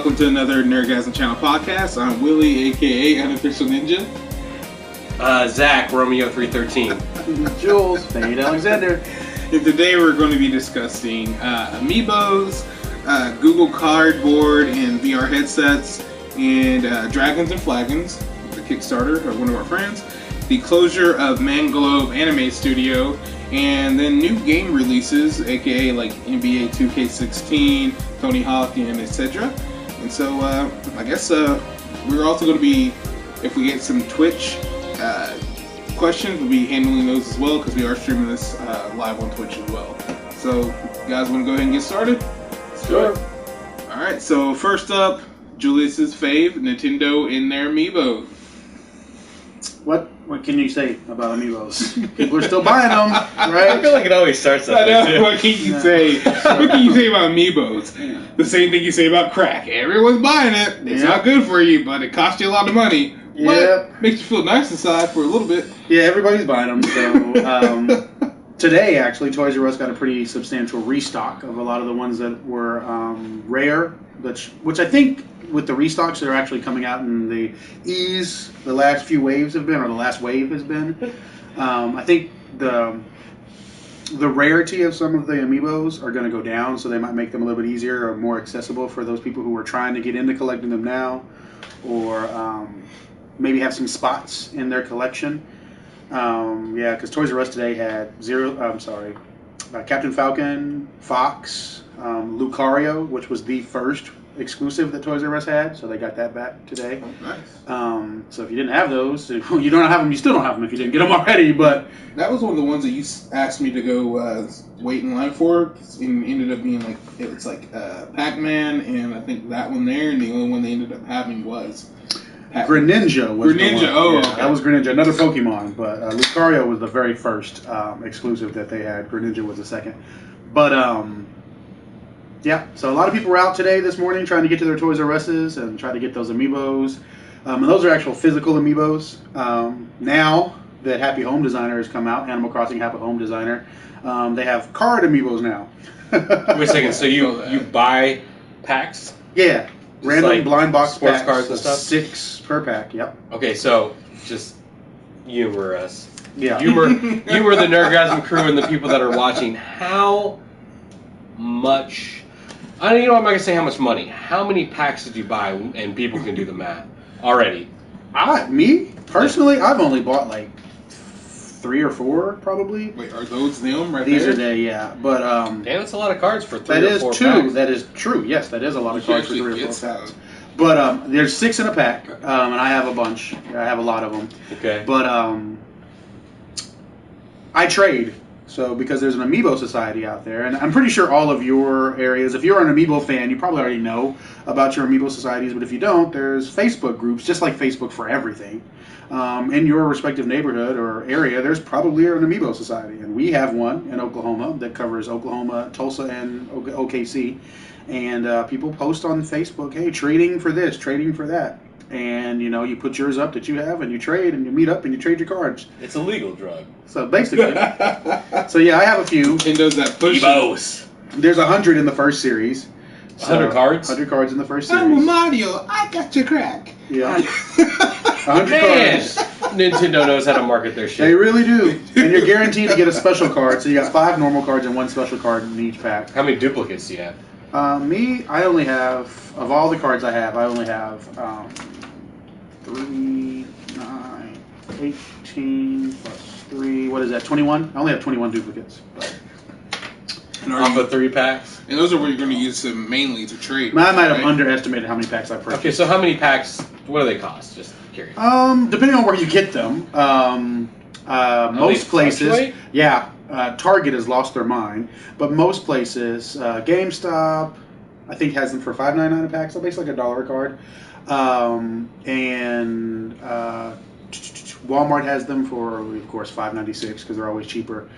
welcome to another Nerdgasm Channel Podcast. I'm Willie, aka Unofficial Ninja. Zach, Romeo 313. Jules, Fade Alexander. And today we're going to be discussing Amiibos, Google Cardboard and VR headsets, and Dragons and Flagons, the Kickstarter of one of our friends, the closure of Manglobe Anime Studio, and then new game releases, aka like NBA 2K16, Tony Hawk, and etc. And so I guess we're also going to be, if we get some Twitch questions, we'll be handling those as well because we are streaming this live on Twitch as well. So, you guys want to go ahead and get started? Sure. Alright, so first up, Julius's fave, Nintendo and their Amiibo. What can you say about Amiibos? People are still buying them, right? I feel like it always starts that way, too. What can you say? What can you say about Amiibos? The same thing you say about crack. Everyone's buying it. It's not good for you, but it costs you a lot of money. Yeah. Makes you feel nice inside for a little bit. Yeah, everybody's buying them. So today, actually, Toys R Us got a pretty substantial restock of a lot of the ones that were rare, which I think with the restocks that are actually coming out in the last few waves have been, or the last wave has been. I think the rarity of some of the Amiibos are going to go down, so they might make them a little bit easier or more accessible for those people who are trying to get into collecting them now, or maybe have some spots in their collection. Because Toys R Us today had Captain Falcon, Fox, Lucario, which was the first exclusive that Toys R Us had, so they got that back today. Oh, nice. So if you didn't have those, you don't have them. You still don't have them if you didn't get them already. But that was one of the ones that you asked me to go wait in line for, and ended up being like it's like Pac-Man, and I think that one there, and the only one they ended up having was Greninja was Greninja. the one. Oh, yeah, okay. That was Greninja, another Pokemon. But Lucario was the very first exclusive that they had. Greninja was the second. But yeah, so a lot of people were out today, this morning, trying to get to their Toys R Us's and try to get those Amiibos. And those are actual physical Amiibos. Now that Happy Home Designer has come out, Animal Crossing Happy Home Designer, they have card Amiibos now. Wait a second, so you buy packs? Yeah, random like blind box sports packs, cards and stuff? 6 per pack, yep. Okay, so just humor us. Yeah. Humor the Nerdgasm crew and the people that are watching. How much... I'm not going to say how much money. How many packs did you buy? And people can do the math already. Me, personally, I've only bought like 3 or 4, probably. Wait, are those them right These there? are they, yeah. But Damn, that's a lot of cards for 3 that or is 4 true. packs. That is true. Yes, that is a lot of cards for 3 or 4 It's, packs. But there's 6 in a pack, and I have a bunch. I have a lot of them. Okay. But I trade. So because there's an Amiibo Society out there, and I'm pretty sure all of your areas, if you're an Amiibo fan, you probably already know about your Amiibo Societies, but if you don't, there's Facebook groups, just like Facebook for everything. In your respective neighborhood or area, there's probably an Amiibo Society, and we have one in Oklahoma that covers Oklahoma, Tulsa, and OKC, and people post on Facebook, hey, trading for this, trading for that. And, you put yours up that you have, and you trade, and you meet up, and you trade your cards. It's a legal drug. So, basically. So, yeah, I have a few. And does that push? Amiibos. There's 100 in the first series. 100 cards? 100 cards in the first I'm series. Mario. I got your crack. Yeah. 100 Man, cards. Nintendo knows how to market their They shit. really do. And you're guaranteed to get a special card. So, you got 5 normal cards and 1 special card in each pack. How many duplicates do you have? I only have, of all the cards I have, 3, 9, 18 plus 3, what is that, 21? I only have 21 duplicates. But Off of 3 packs? And those are where you're going to use them mainly to trade. I might have right? underestimated how many packs I purchased. Okay, so how many packs, what do they cost? Just curious. Depending on where you get them, most places, fluctuate? yeah, Target has lost their mind, but most places, GameStop, I think has them for $5.99 a pack, so basically like $1 a card. And Walmart has them for, of course, $5.96 because they're always cheaper.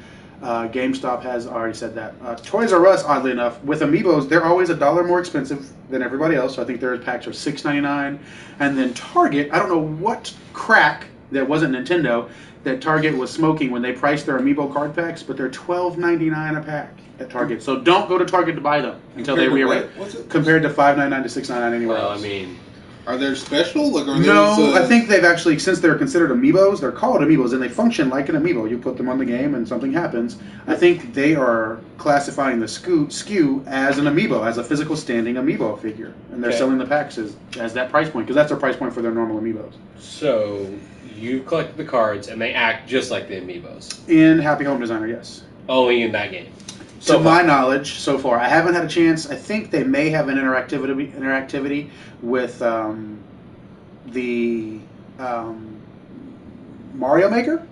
GameStop has, I already said that. Toys R Us, oddly enough, with Amiibos, they're always $1 more expensive than everybody else. So I think their packs are $6.99. And then Target, I don't know what crack that wasn't Nintendo, that Target was smoking when they priced their Amiibo card packs, but they're $12.99 a pack at Target. So don't go to Target to buy them until they rearrange. Compared to $5.99 to $6.99 anywhere else. I mean, are they special? Like, are no, I think they've actually, since they're considered Amiibos, they're called Amiibos, and they function like an Amiibo. You put them on the game and something happens. I think they are classifying the SKU as an Amiibo, as a physical standing Amiibo figure. And they're selling the packs as that price point, because that's their price point for their normal Amiibos. So, you collected the cards, and they act just like the Amiibos? In Happy Home Designer, yes. Only in that game? To my knowledge, so far, I haven't had a chance. I think they may have an interactivity with the Mario Maker,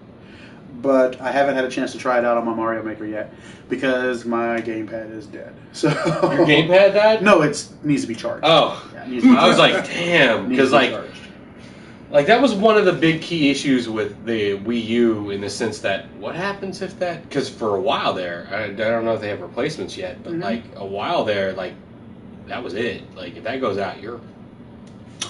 but I haven't had a chance to try it out on my Mario Maker yet because my gamepad is dead. So your gamepad died? No, it needs to be charged. Oh, yeah, I was like, damn, because like that was one of the big key issues with the Wii U in the sense that what happens if that, because for a while there, I don't know if they have replacements yet, but like a while there, like that was it. Like if that goes out, you're,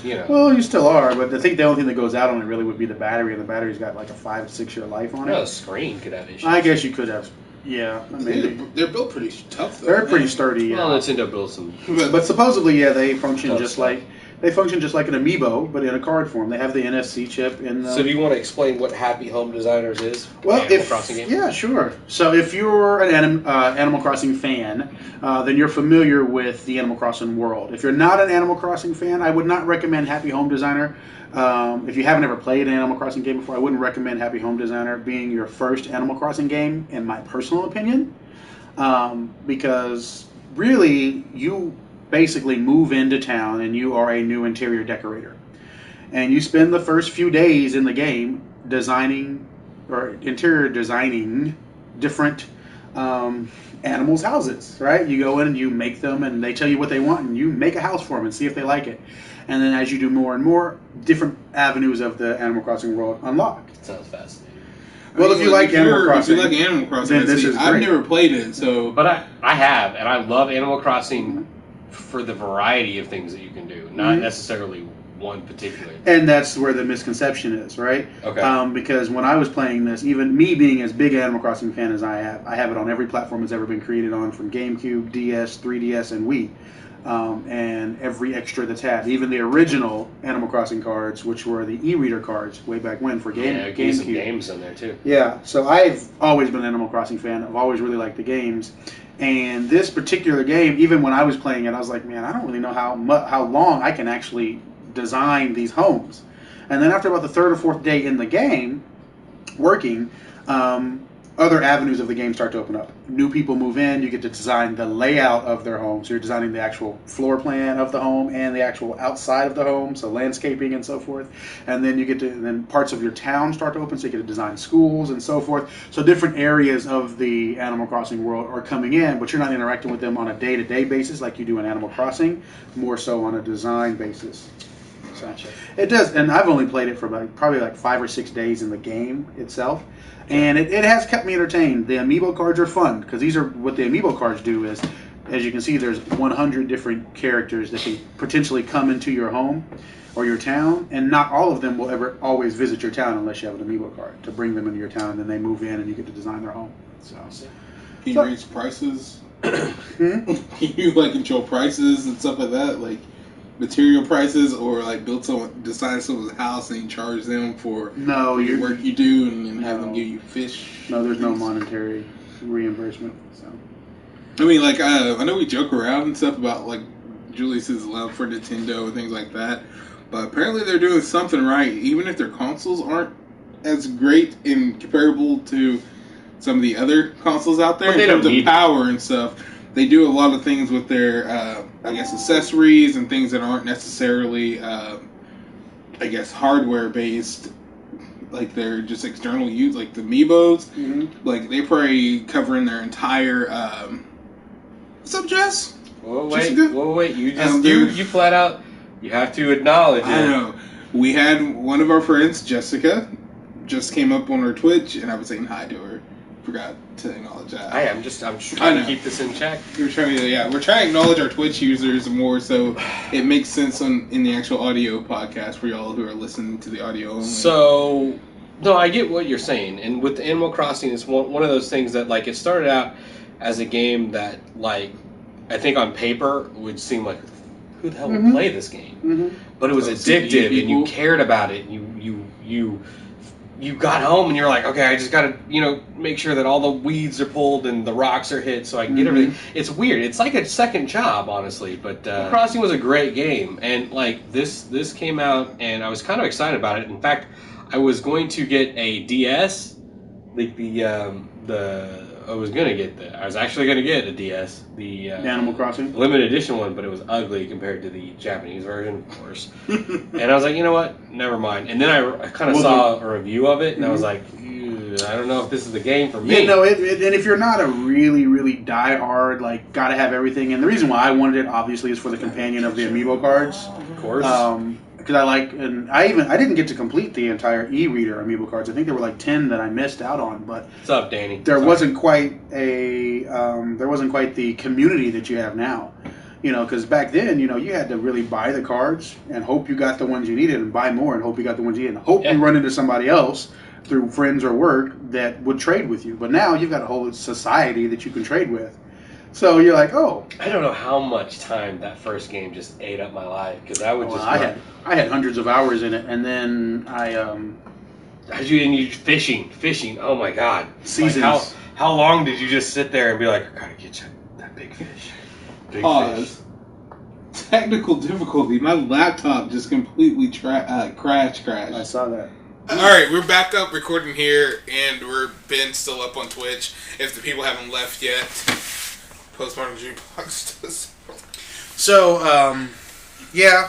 you know. Well, you still are, but I think the only thing that goes out on it really would be the battery, and the battery's got like a 5 to 6 year life on it. No, the screen could have issues. I guess you could have. Yeah, they're built pretty tough though. They're pretty sturdy. Yeah. Well, Nintendo built some, but supposedly, yeah, they function just like. They function just like an Amiibo, but in a card form. They have the NFC chip in the... So do you want to explain what Happy Home Designers is? Well, Animal Crossing game? Yeah, sure. So if you're an Animal Crossing fan, then you're familiar with the Animal Crossing world. If you're not an Animal Crossing fan, I would not recommend Happy Home Designer. If you haven't ever played an Animal Crossing game before, I wouldn't recommend Happy Home Designer being your first Animal Crossing game, in my personal opinion. Because really, you basically move into town and you are a new interior decorator. And you spend the first few days in the game interior designing different animals' houses, right? You go in and you make them and they tell you what they want and you make a house for them and see if they like it. And then as you do more and more, different avenues of the Animal Crossing world unlock. Sounds fascinating. Well, if you like Animal Crossing, then this is great. I've never played it, so... But I have, and I love Animal Crossing for the variety of things that you can do, not necessarily one particular. And that's where the misconception is, right? Okay. Because when I was playing this, even me being as big an Animal Crossing fan as I have it on every platform that's ever been created on, from GameCube, DS, 3DS, and Wii. And every extra that's had, even the original Animal Crossing cards, which were the e-reader cards way back when for GameCube. Some games in there too. Yeah, so I've always been an Animal Crossing fan. I've always really liked the games. And this particular game, even when I was playing it, I was like, man, I don't really know how long I can actually design these homes. And then after about the third or fourth day in the game, working, other avenues of the game start to open up. New people move in, you get to design the layout of their home. So you're designing the actual floor plan of the home and the actual outside of the home, so landscaping and so forth. And then then parts of your town start to open, so you get to design schools and so forth. So different areas of the Animal Crossing world are coming in, but you're not interacting with them on a day-to-day basis like you do in Animal Crossing, more so on a design basis. Gotcha. It does, and I've only played it for probably 5 or 6 days in the game itself. And it has kept me entertained. The Amiibo cards are fun, because these are what the Amiibo cards do is, as you can see, there's 100 different characters that can potentially come into your home or your town, and not all of them will ever always visit your town unless you have an Amiibo card to bring them into your town, and then they move in and you get to design their home. So, can you raise prices? Can you control prices and stuff like that, like material prices, or design someone's house and you charge them for your work you do and have them give you fish? No, there's no monetary reimbursement. So I mean, I know we joke around and stuff about Julius's love for Nintendo and things like that, but apparently they're doing something right. Even if their consoles aren't as great and comparable to some of the other consoles out there in terms of power and stuff, they do a lot of things with their, accessories and things that aren't necessarily, hardware based. Like they're just external use, like the Amiibos. Mm-hmm. Like they probably covering their entire. What's up, Jess? Whoa, wait! You just you flat out. You have to acknowledge it. I know. We had one of our friends, Jessica, just came up on her Twitch, and I was saying hi to her. Forgot to acknowledge that. I'm just trying to keep this in check. We're trying to acknowledge our Twitch users more, so it makes sense in the actual audio podcast for y'all who are listening to the audio only. So, No, I get what you're saying, and with Animal Crossing, it's one of those things that like it started out as a game that like I think on paper would seem like who the hell would play this game, but it was addictive, and you cared about it, and you got home and you're like, okay, I just gotta make sure that all the weeds are pulled and the rocks are hit so I can get everything. It's weird. It's like a second job, honestly. But Crossing was a great game, and like this came out, and I was kind of excited about it. In fact, I was going to get a DS, like I was actually gonna get a DS, the Animal Crossing limited edition one, but it was ugly compared to the Japanese version, of course. And I was like, you know what, never mind. And then I kind of saw a review of it, and I was like, I don't know if this is the game for me. Yeah, no, and if you're not a really, really die-hard, like, gotta have everything, and the reason why I wanted it, obviously, is for the companion of the Amiibo cards. Of course. Because I didn't get to complete the entire e-reader Amiibo cards. I think there were like 10 that I missed out on, but what's up, Danny? There wasn't quite the community that you have now. Because back then, you had to really buy the cards and hope you got the ones you needed, and buy more and hope you got the ones you needed, and hope you run into somebody else through friends or work that would trade with you. But now you've got a whole society that you can trade with. So you're like, oh. I don't know how much time that first game just ate up my life, because I would I had hundreds of hours in it, and then you fishing. Oh my God! Seasons. Like how long did you just sit there and be like, I gotta get you that big fish? Pause. Technical difficulty. My laptop just completely crashed. I saw that. All right, we're back up recording here, and Ben's still up on Twitch. If the people haven't left yet, Postmodern Jukebox does. So,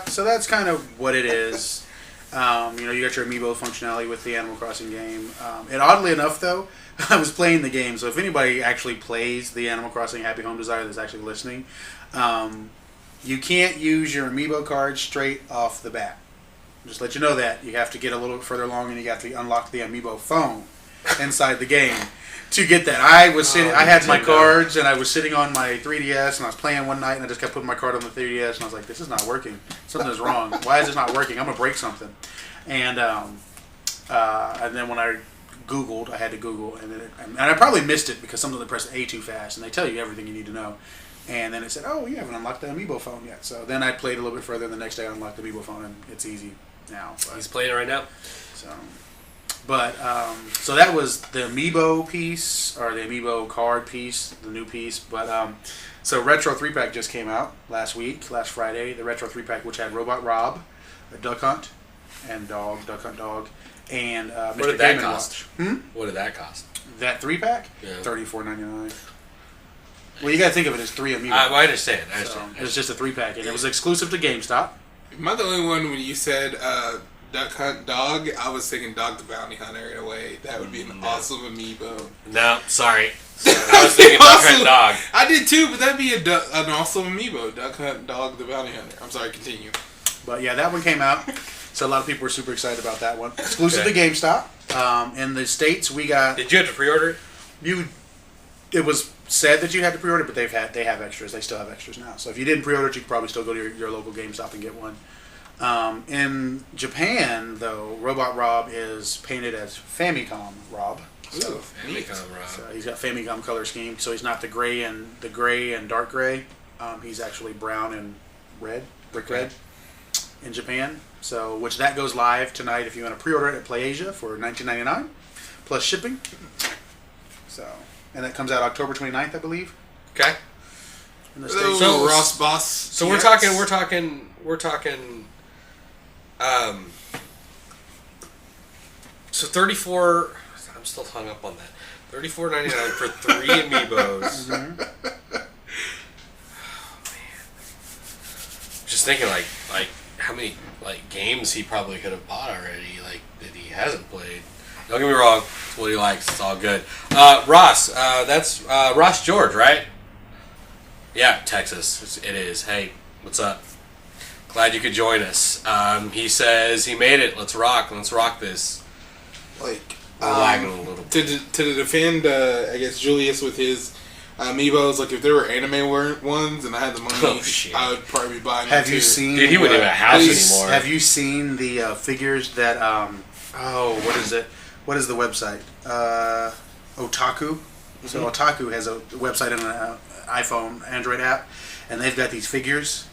so that's kind of what it is. You got your Amiibo functionality with the Animal Crossing game. And oddly enough, though, I was playing the game, so if anybody actually plays the Animal Crossing Happy Home Desire that's actually listening, you can't use your Amiibo card straight off the bat. Just let you know that. You have to get a little bit further along, and you have to unlock the Amiibo phone inside the game to get that. I had my cards, and I was sitting on my 3DS, and I was playing one night, and I just kept putting my card on the 3DS, and I was like, this is not working. Something is wrong. Why is this not working? I'm going to break something. And then when I Googled, I had to Google, and I probably missed it because sometimes I pressed A too fast, and they tell you everything you need to know. And then it said, oh, you haven't unlocked the Amiibo phone yet. So then I played a little bit further, and the next day I unlocked the Amiibo phone, and it's easy now. But, he's playing it right now. So that was the Amiibo piece, or the Amiibo card piece, the new piece. But so Retro 3-Pack just came out last Friday. The Retro 3-Pack, which had Robot Rob, a Duck Hunt, and Duck Hunt Dog, and Mr. What did that cost? What did that cost? That 3-Pack? Yeah. $34.99. Well, you got to think of it as 3 Amiibo. I understand. So it was just a 3-pack, and it was exclusive to GameStop. Am I the only one when you said Duck Hunt Dog? I was thinking Dog the Bounty Hunter in a way. That would be an awesome Amiibo. No, sorry. I was thinking Duck Hunt Dog. I did too, but that'd be an awesome Amiibo. Duck Hunt Dog the Bounty Hunter. I'm sorry, continue. But yeah, that one came out. So a lot of people were super excited about that one. Exclusive to GameStop. In the States, we got... Did you have to pre-order it? It was said that you had to pre-order it, but they have extras. They still have extras now. So if you didn't pre-order it, you could probably still go to your local GameStop and get one. In Japan, though, Robot Rob is painted as Famicom Rob. So, Famicom Rob. So he's got Famicom color scheme. So he's not the gray and dark gray. He's actually brown and red, brick red, in Japan. So which that goes live tonight if you want to pre-order it at PlayAsia for $19.99 plus shipping. So. And that comes out October 29th, I believe. Okay. In the States. So Ross Boss. So we're talking. So 34. I'm still hung up on that. $34.99 for 3 Amiibos. Mm-hmm. Oh, man. Just thinking like how many games he probably could have bought already that he hasn't played. Don't get me wrong, it's what he likes, it's all good. Ross, that's Ross George, right? Yeah, Texas, it is. Hey, what's up? Glad you could join us. He says he made it, let's rock this. We're lagging a little bit. To defend, I guess, Julius with his Amiibos, if there were anime ones and I had the money, I would probably be buying them. Have you seen... Dude, he wouldn't have a house anymore. Have you seen the figures that... what is it? what is the website? Otaku. So Otaku has a website and an iPhone, Android app, and they've got these figures.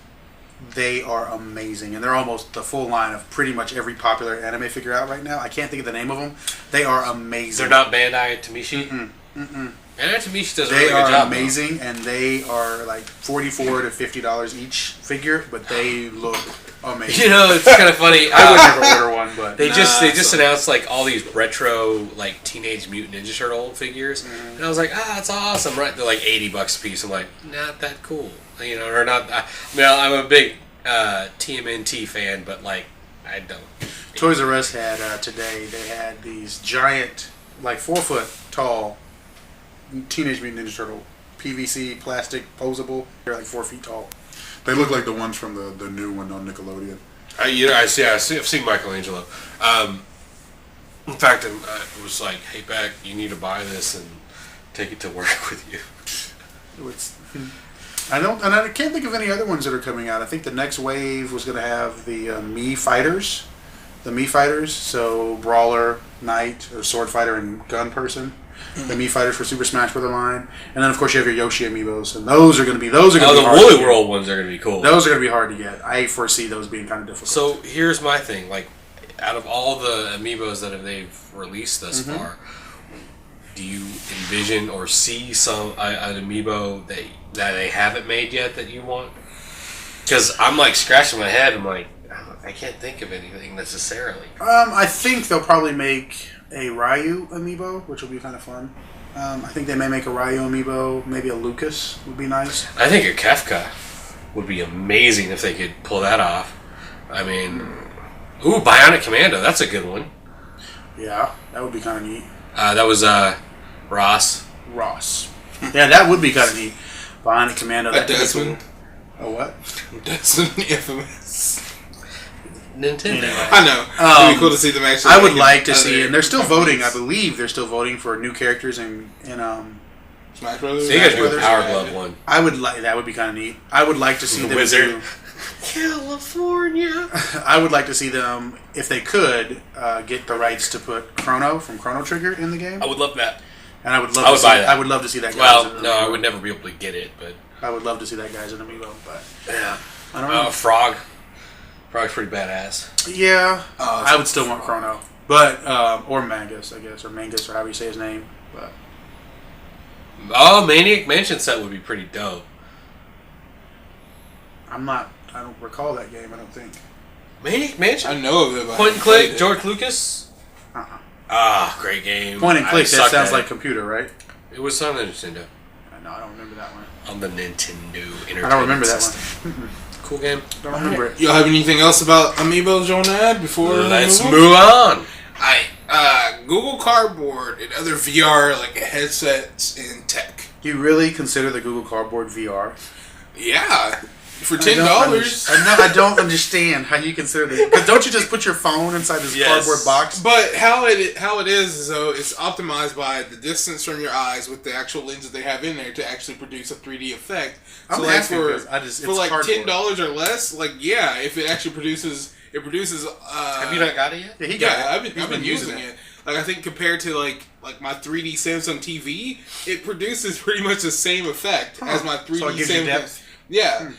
They are amazing, and they're almost the full line of pretty much every popular anime figure out right now. I can't think of the name of them. They are amazing. They're not Bandai Tamishi? Mm-mm. Bandai Tamishi does a really good job. They are amazing, and they are like $44 to $50 each figure, but they look amazing. You know, it's kind of funny. I would never order one, but they just announced like all these retro like Teenage Mutant Ninja Turtle figures, and I was like, that's awesome, right? They're like $80 a piece. I'm like, not that cool, you know, or not. I mean, I'm a big TMNT fan, but like, I don't. Toys R Us had today. They had these giant, like 4 foot tall Teenage Mutant Ninja Turtle PVC plastic posable. They're like 4 feet tall. They look like the ones from the new one on Nickelodeon. I've seen Michelangelo. In fact, I was like, "Hey, Beck, you need to buy this and take it to work with you." I can't think of any other ones that are coming out. I think the next wave was going to have the Mii Fighters. The Mii Fighters, so Brawler, Knight, or Sword Fighter, and Gun Person. The Mii Fighters for Super Smash Bros. Line. And then, of course, you have your Yoshi Amiibos. And those are going to be the Woolly World ones are going to be cool. Those are going to be hard to get. I foresee those being kind of difficult. So, here's my thing. Like, out of all the Amiibos that they've released thus far, do you envision or see an Amiibo that they haven't made yet that you want? Because I'm, like, scratching my head. I'm like, I can't think of anything necessarily. I think they'll probably make a Ryu Amiibo, which will be kind of fun. I think they may make a Ryu Amiibo. Maybe a Lucas would be nice. I think a Kefka would be amazing if they could pull that off. I mean, Bionic Commando. That's a good one. Yeah, that would be kind of neat. That was Ross. Yeah, that would be kind of neat. Bionic Commando. A Desmond. A what? Desmond Infamous. Nintendo. I know. It'd be cool to see them actually. I would like to see, and they're still voting. I believe they're still voting for new characters in Smash Brothers. So you guys do a Power Glove one. I would like that. Would be kind of neat. I would like to see them Wizard. do California. I would like to see them, if they could, get the rights to put Chrono from Chrono Trigger in the game. I would love that. And I would love. buy that. I would love to see that. Well, no, I would never be able to get it, but I would love to see that guy's an Amiibo. But yeah, I don't know. Frog. Frog's pretty badass. Yeah, I would still want Chrono, but or Mangus, I guess, or Mangus, or however you say his name. But Maniac Mansion set would be pretty dope. I don't recall that game. I don't think. Maniac Mansion. I know of it. But Point and click. George Lucas. Uh-uh. Great game. Point and click. That sounds like computer, right? It was on the Nintendo. No, I don't remember that one. On the Nintendo Entertainment I don't remember that system. one. Cool game. Don't remember it. Y'all have anything else about Amiibos you want to add before? Let's move on. Google Cardboard and other VR like headsets and tech. Do you really consider the Google Cardboard VR? Yeah, for $10. I don't understand how you consider this. Because don't you just put your phone inside this cardboard box? But how it is though, it's optimized by the distance from your eyes with the actual lenses they have in there to actually produce a 3D effect. So like for like $10 or less, like if it actually produces. It produces. Have you not got it yet? Yeah, I've been using it. Like I think compared to like my 3D Samsung TV, it produces pretty much the same effect as my 3D so it gives Samsung. you depth? Yeah.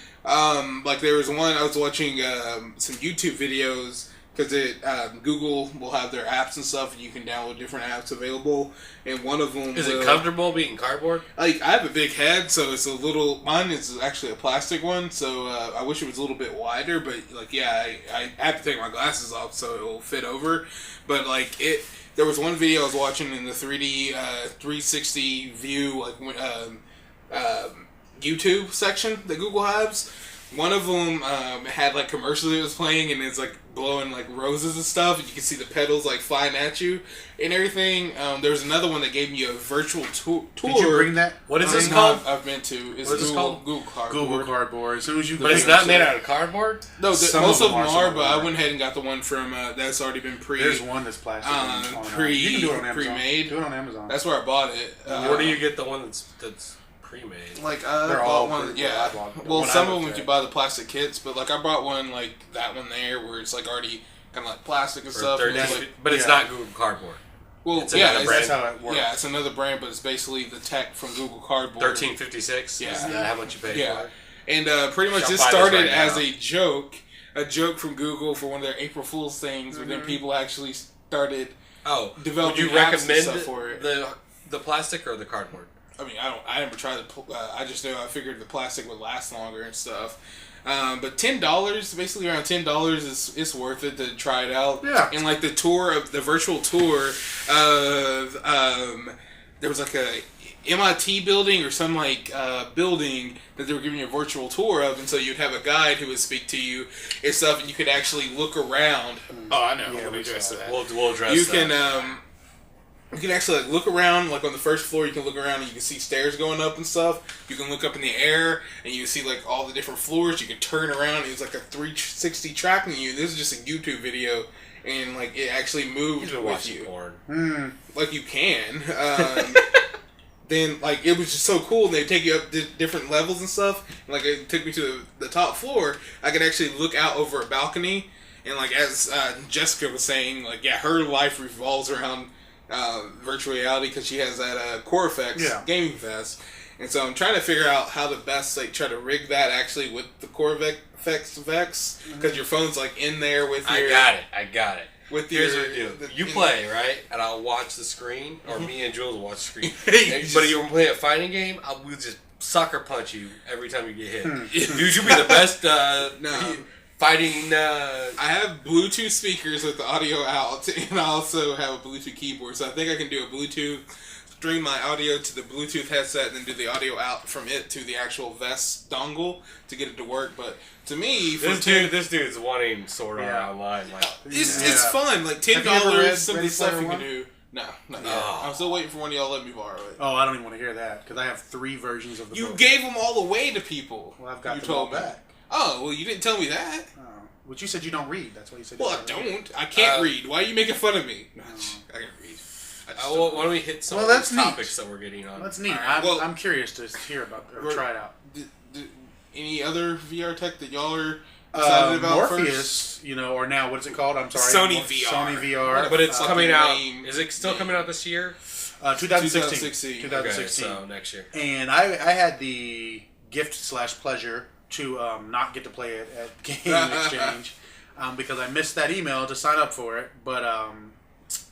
Like there was one I was watching some YouTube videos because Google will have their apps and stuff, and you can download different apps available. And one of them is it comfortable being cardboard? Like I have a big head, so it's a little. Mine is actually a plastic one, so I wish it was a little bit wider. But like, I have to take my glasses off so it will fit over. But like it, there was one video I was watching in the 3D 360 view, like YouTube section that Google has. One of them had like commercials it was playing, and it's like blowing like roses and stuff, and you can see the petals like flying at you and everything. There was another one that gave me a virtual tour. Did you bring that? What is this called? I've been to. It's what is this called? Google Cardboard. Google Cardboard. As soon as you but it's not made out of cardboard? No, most of them are, but I went ahead and got the one from that's already been There's one that's plastic. You can do it on Amazon. Pre-made. Do it on Amazon. That's where I bought it. Where do you get the one that's pre-made? Like they're bought all one. Yeah. Well, some of them you buy the plastic kits, but like I bought one like that one there where it's like already kind of like plastic and stuff. But it's not Google Cardboard. Well, It's yeah, another brand. That's how it works. yeah, it's another brand, but it's basically the tech from Google Cardboard. $13.56. Yeah. Is that how much you paid Yeah. for it? And pretty much Shall this buy this started right as now. a joke from Google for one of their April Fool's things, but then people actually started Oh, developing would you apps and recommend stuff for it. the plastic or the cardboard? I mean, I never tried I just know I figured the plastic would last longer and stuff. But $10, basically around $10, is worth it to try it out. Yeah. And like the virtual tour of there was like a MIT building or some like building that they were giving you a virtual tour of, and so you'd have a guide who would speak to you and stuff, and you could actually look around. Oh, I know. Yeah, I'm gonna we address saw that. We'll address You that. can actually like look around, like on the first floor. You can look around and you can see stairs going up and stuff. You can look up in the air and you can see like all the different floors. You can turn around. It's like a 360 tracking you. This is just a YouTube video, and like it actually moved You've been with watching you. porn. Like you can. Then like it was just so cool. And they take you up to different levels and stuff. And, like it took me to the top floor. I could actually look out over a balcony, and like as Jessica was saying, like yeah, her life revolves around virtual reality because she has that Core Effects gaming vest, and so I'm trying to figure out how to best like try to rig that actually with the Core Effects because your phone's like in there with your. I got it. With Here's your, what you do. the- You play, right? And I'll watch the screen, or me and Jules will watch the screen. You But you play a fighting game, we'll just sucker punch you every time you get hit. Dude, you'll be the best No. fighting... I have Bluetooth speakers with the audio out, and I also have a Bluetooth keyboard, so I think I can do a Bluetooth, stream my audio to the Bluetooth headset, and then do the audio out from it to the actual vest dongle to get it to work. But to me, for This dude's wanting Sword Art Yeah. Online. Like, it's fun. Like $10, Have you ever read some of Ready the stuff Player you can One? do. No, not yet. Oh. I'm still waiting for one of y'all to let me borrow it. Oh, I don't even want to hear that because I have 3 versions of the You book. gave them all away to people. Well, I've got you them all told me. back. Oh, well, you didn't tell me that. Oh, but you said you don't read. That's why you said. Well, you I don't. I can't read. Why are you making fun of me? I can read. I just well, don't why don't we hit some Well, of that's these neat. topics that we're getting on? That's neat. Alright, well- I'm curious to hear about or We're- try it out. Any other VR tech that y'all are excited about Morpheus, first? or now what is it called? I'm sorry. Sony VR. Sony VR. But it's Fucking coming out... lame. Is it still coming out this year? 2016. 2016. Okay, so next year. And I had the gift/pleasure to not get to play it at Game Exchange because I missed that email to sign up for it. But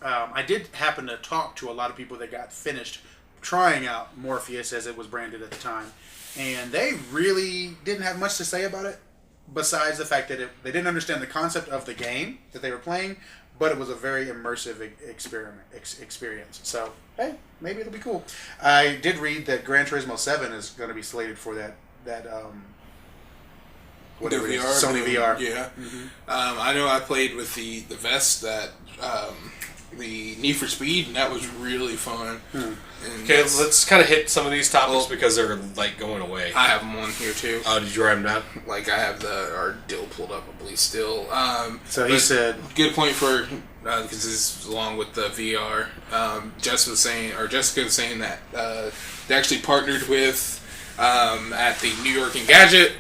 I did happen to talk to a lot of people that got finished trying out Morpheus as it was branded at the time. And they really didn't have much to say about it besides the fact that they didn't understand the concept of the game that they were playing, but it was a very immersive experience. So, hey, maybe it'll be cool. I did read that Gran Turismo 7 is going to be slated for that whatever it is, Sony VR. Yeah. I know I played with the vest that the Need for Speed, and that was really fun. And Okay, that's- let's kind of hit some of these topics Well- because they're like going away. I have them on here too. Oh, did you write them down? Like I have our deal pulled up, I believe, still. So he but said, good point for because this is along with the VR. Jessica was saying that they actually partnered with at the New York Engadget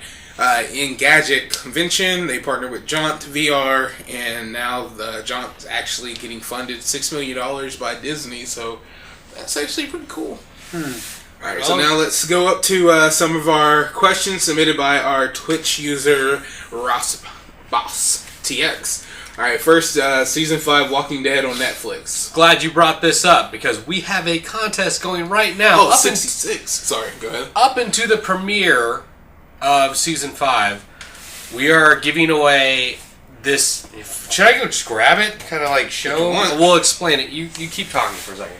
convention. They partnered with Jaunt VR, and now the Jaunt's actually getting funded $6 million by Disney. So that's actually pretty cool. All right, so now let's go up to some of our questions submitted by our Twitch user Ross Boss TX. All right, first, season 5 Walking Dead on Netflix. Glad you brought this up because we have a contest going right now. Oh, 66. Sorry, go ahead. Up into the premiere of season 5, we are giving away this. Should I go just grab it? Kind of like show? If you want. We'll explain it. You keep talking for a second.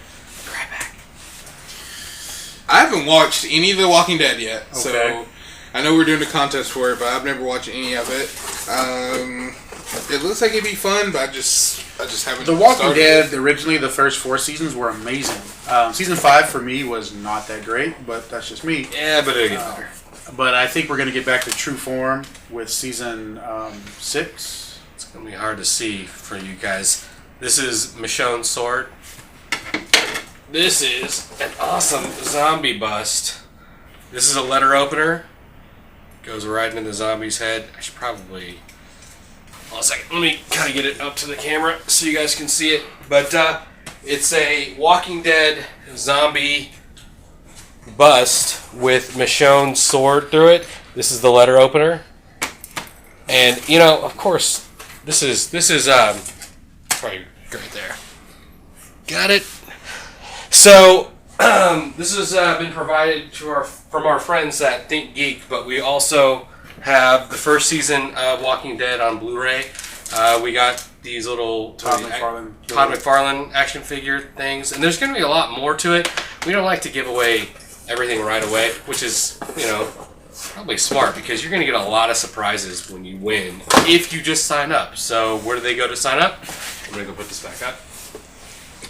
Right back. I haven't watched any of The Walking Dead yet, Okay. so I know we're doing a contest for it, but I've never watched any of it. It looks like it'd be fun, but I just haven't. The Walking started Dead, originally the first 4 seasons were amazing. Season 5 for me was not that great, but that's just me. Yeah, but it'll get better. But I think we're going to get back to true form with season 6. It's going to be hard to see for you guys. This is Michonne's sword. This is an awesome zombie bust. This is a letter opener. Goes right into the zombie's head. I should probably... Hold on a second. Let me kind of get it up to the camera so you guys can see it. But It's a Walking Dead zombie bust with Michonne's sword through it. This is the letter opener. And, of course, this is probably right there. Got it? So, this has been provided from our friends at Think Geek, but we also have the first season of Walking Dead on Blu-ray. We got these little Todd McFarlane action figure things, and there's going to be a lot more to it. We don't like to give away everything right away, which is, probably smart, because you're going to get a lot of surprises when you win if you just sign up. So where do they go to sign up? I'm going to go put this back up.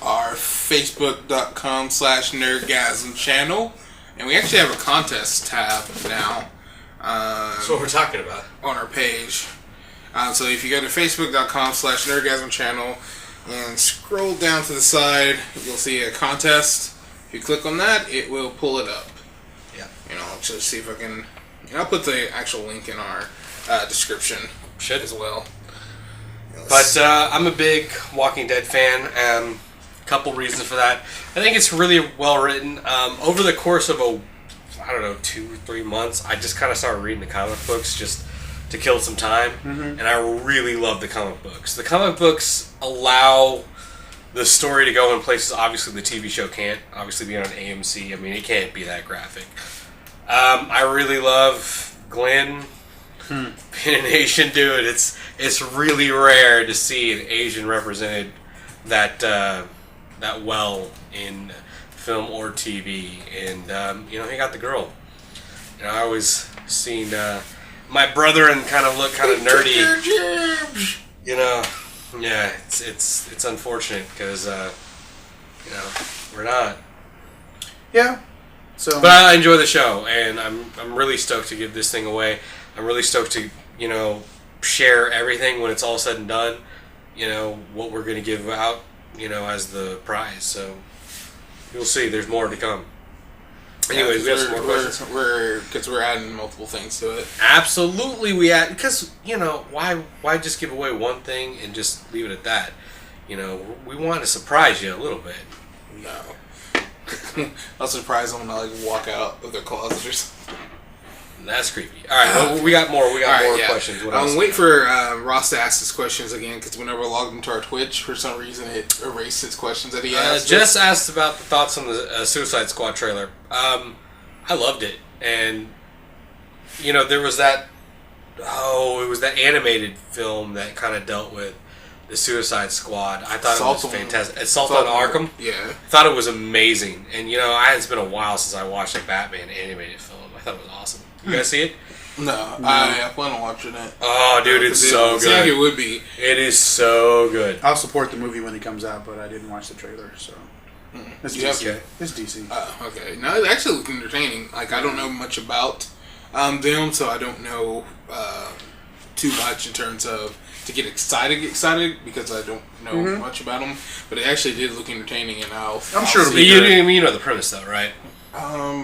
Our Facebook.com/Nerdgasm Channel, and we actually have a contest tab now. That's what we're talking about. On our page. So if you go to Facebook.com/Nerdgasm Channel and scroll down to the side, you'll see a contest. If you click on that, it will pull it up. Yeah. I'll just see if I can. I'll put the actual link in our description. Should as well. But I'm a big Walking Dead fan. Couple reasons for that. I think it's really well written. Over the course of 2-3 months, I just kind of started reading the comic books just to kill some time, and I really love the comic books. The comic books allow the story to go in places obviously the TV show can't. Obviously being on AMC, I mean, it can't be that graphic. I really love Glenn being an Asian dude. It's really rare to see an Asian represented that well in film or TV, and he got the girl. I always seen my brother and kind of look kind of nerdy. Yeah, it's unfortunate because we're not. Yeah. So, but I enjoy the show, and I'm really stoked to give this thing away. I'm really stoked to share everything when it's all said and done. What we're gonna give out. As the prize. So you'll see. There's more to come. Anyways, we have some more questions. Because we're adding multiple things to it. Absolutely, we add because why just give away one thing and just leave it at that? We want to surprise you a little bit. No, I'll surprise them when I walk out of their closet or something. That's creepy. All right, well, we got more. We got more questions. What else? Wait for Ross to ask his questions again, because whenever I logged into our Twitch, for some reason it erased his questions that he asked. Jess asked about the thoughts on the Suicide Squad trailer. I loved it, and there was that. It was that animated film that kind of dealt with the Suicide Squad. I thought it was fantastic. Assault on Arkham. Yeah, I thought it was amazing, and it's been a while since I watched a Batman animated film. I thought it was awesome. You guys see it? No. I plan on watching it. Oh, dude, it's so good. Like it would be. It is so good. I'll support the movie when it comes out, but I didn't watch the trailer, so. It's DC. Okay. It's DC. Okay. No, it actually looked entertaining. Like, I don't know much about them, so I don't know too much in terms of to get excited because I don't know much about them. But it actually did look entertaining, and I'm sure it'll be good. You know the premise, though, right?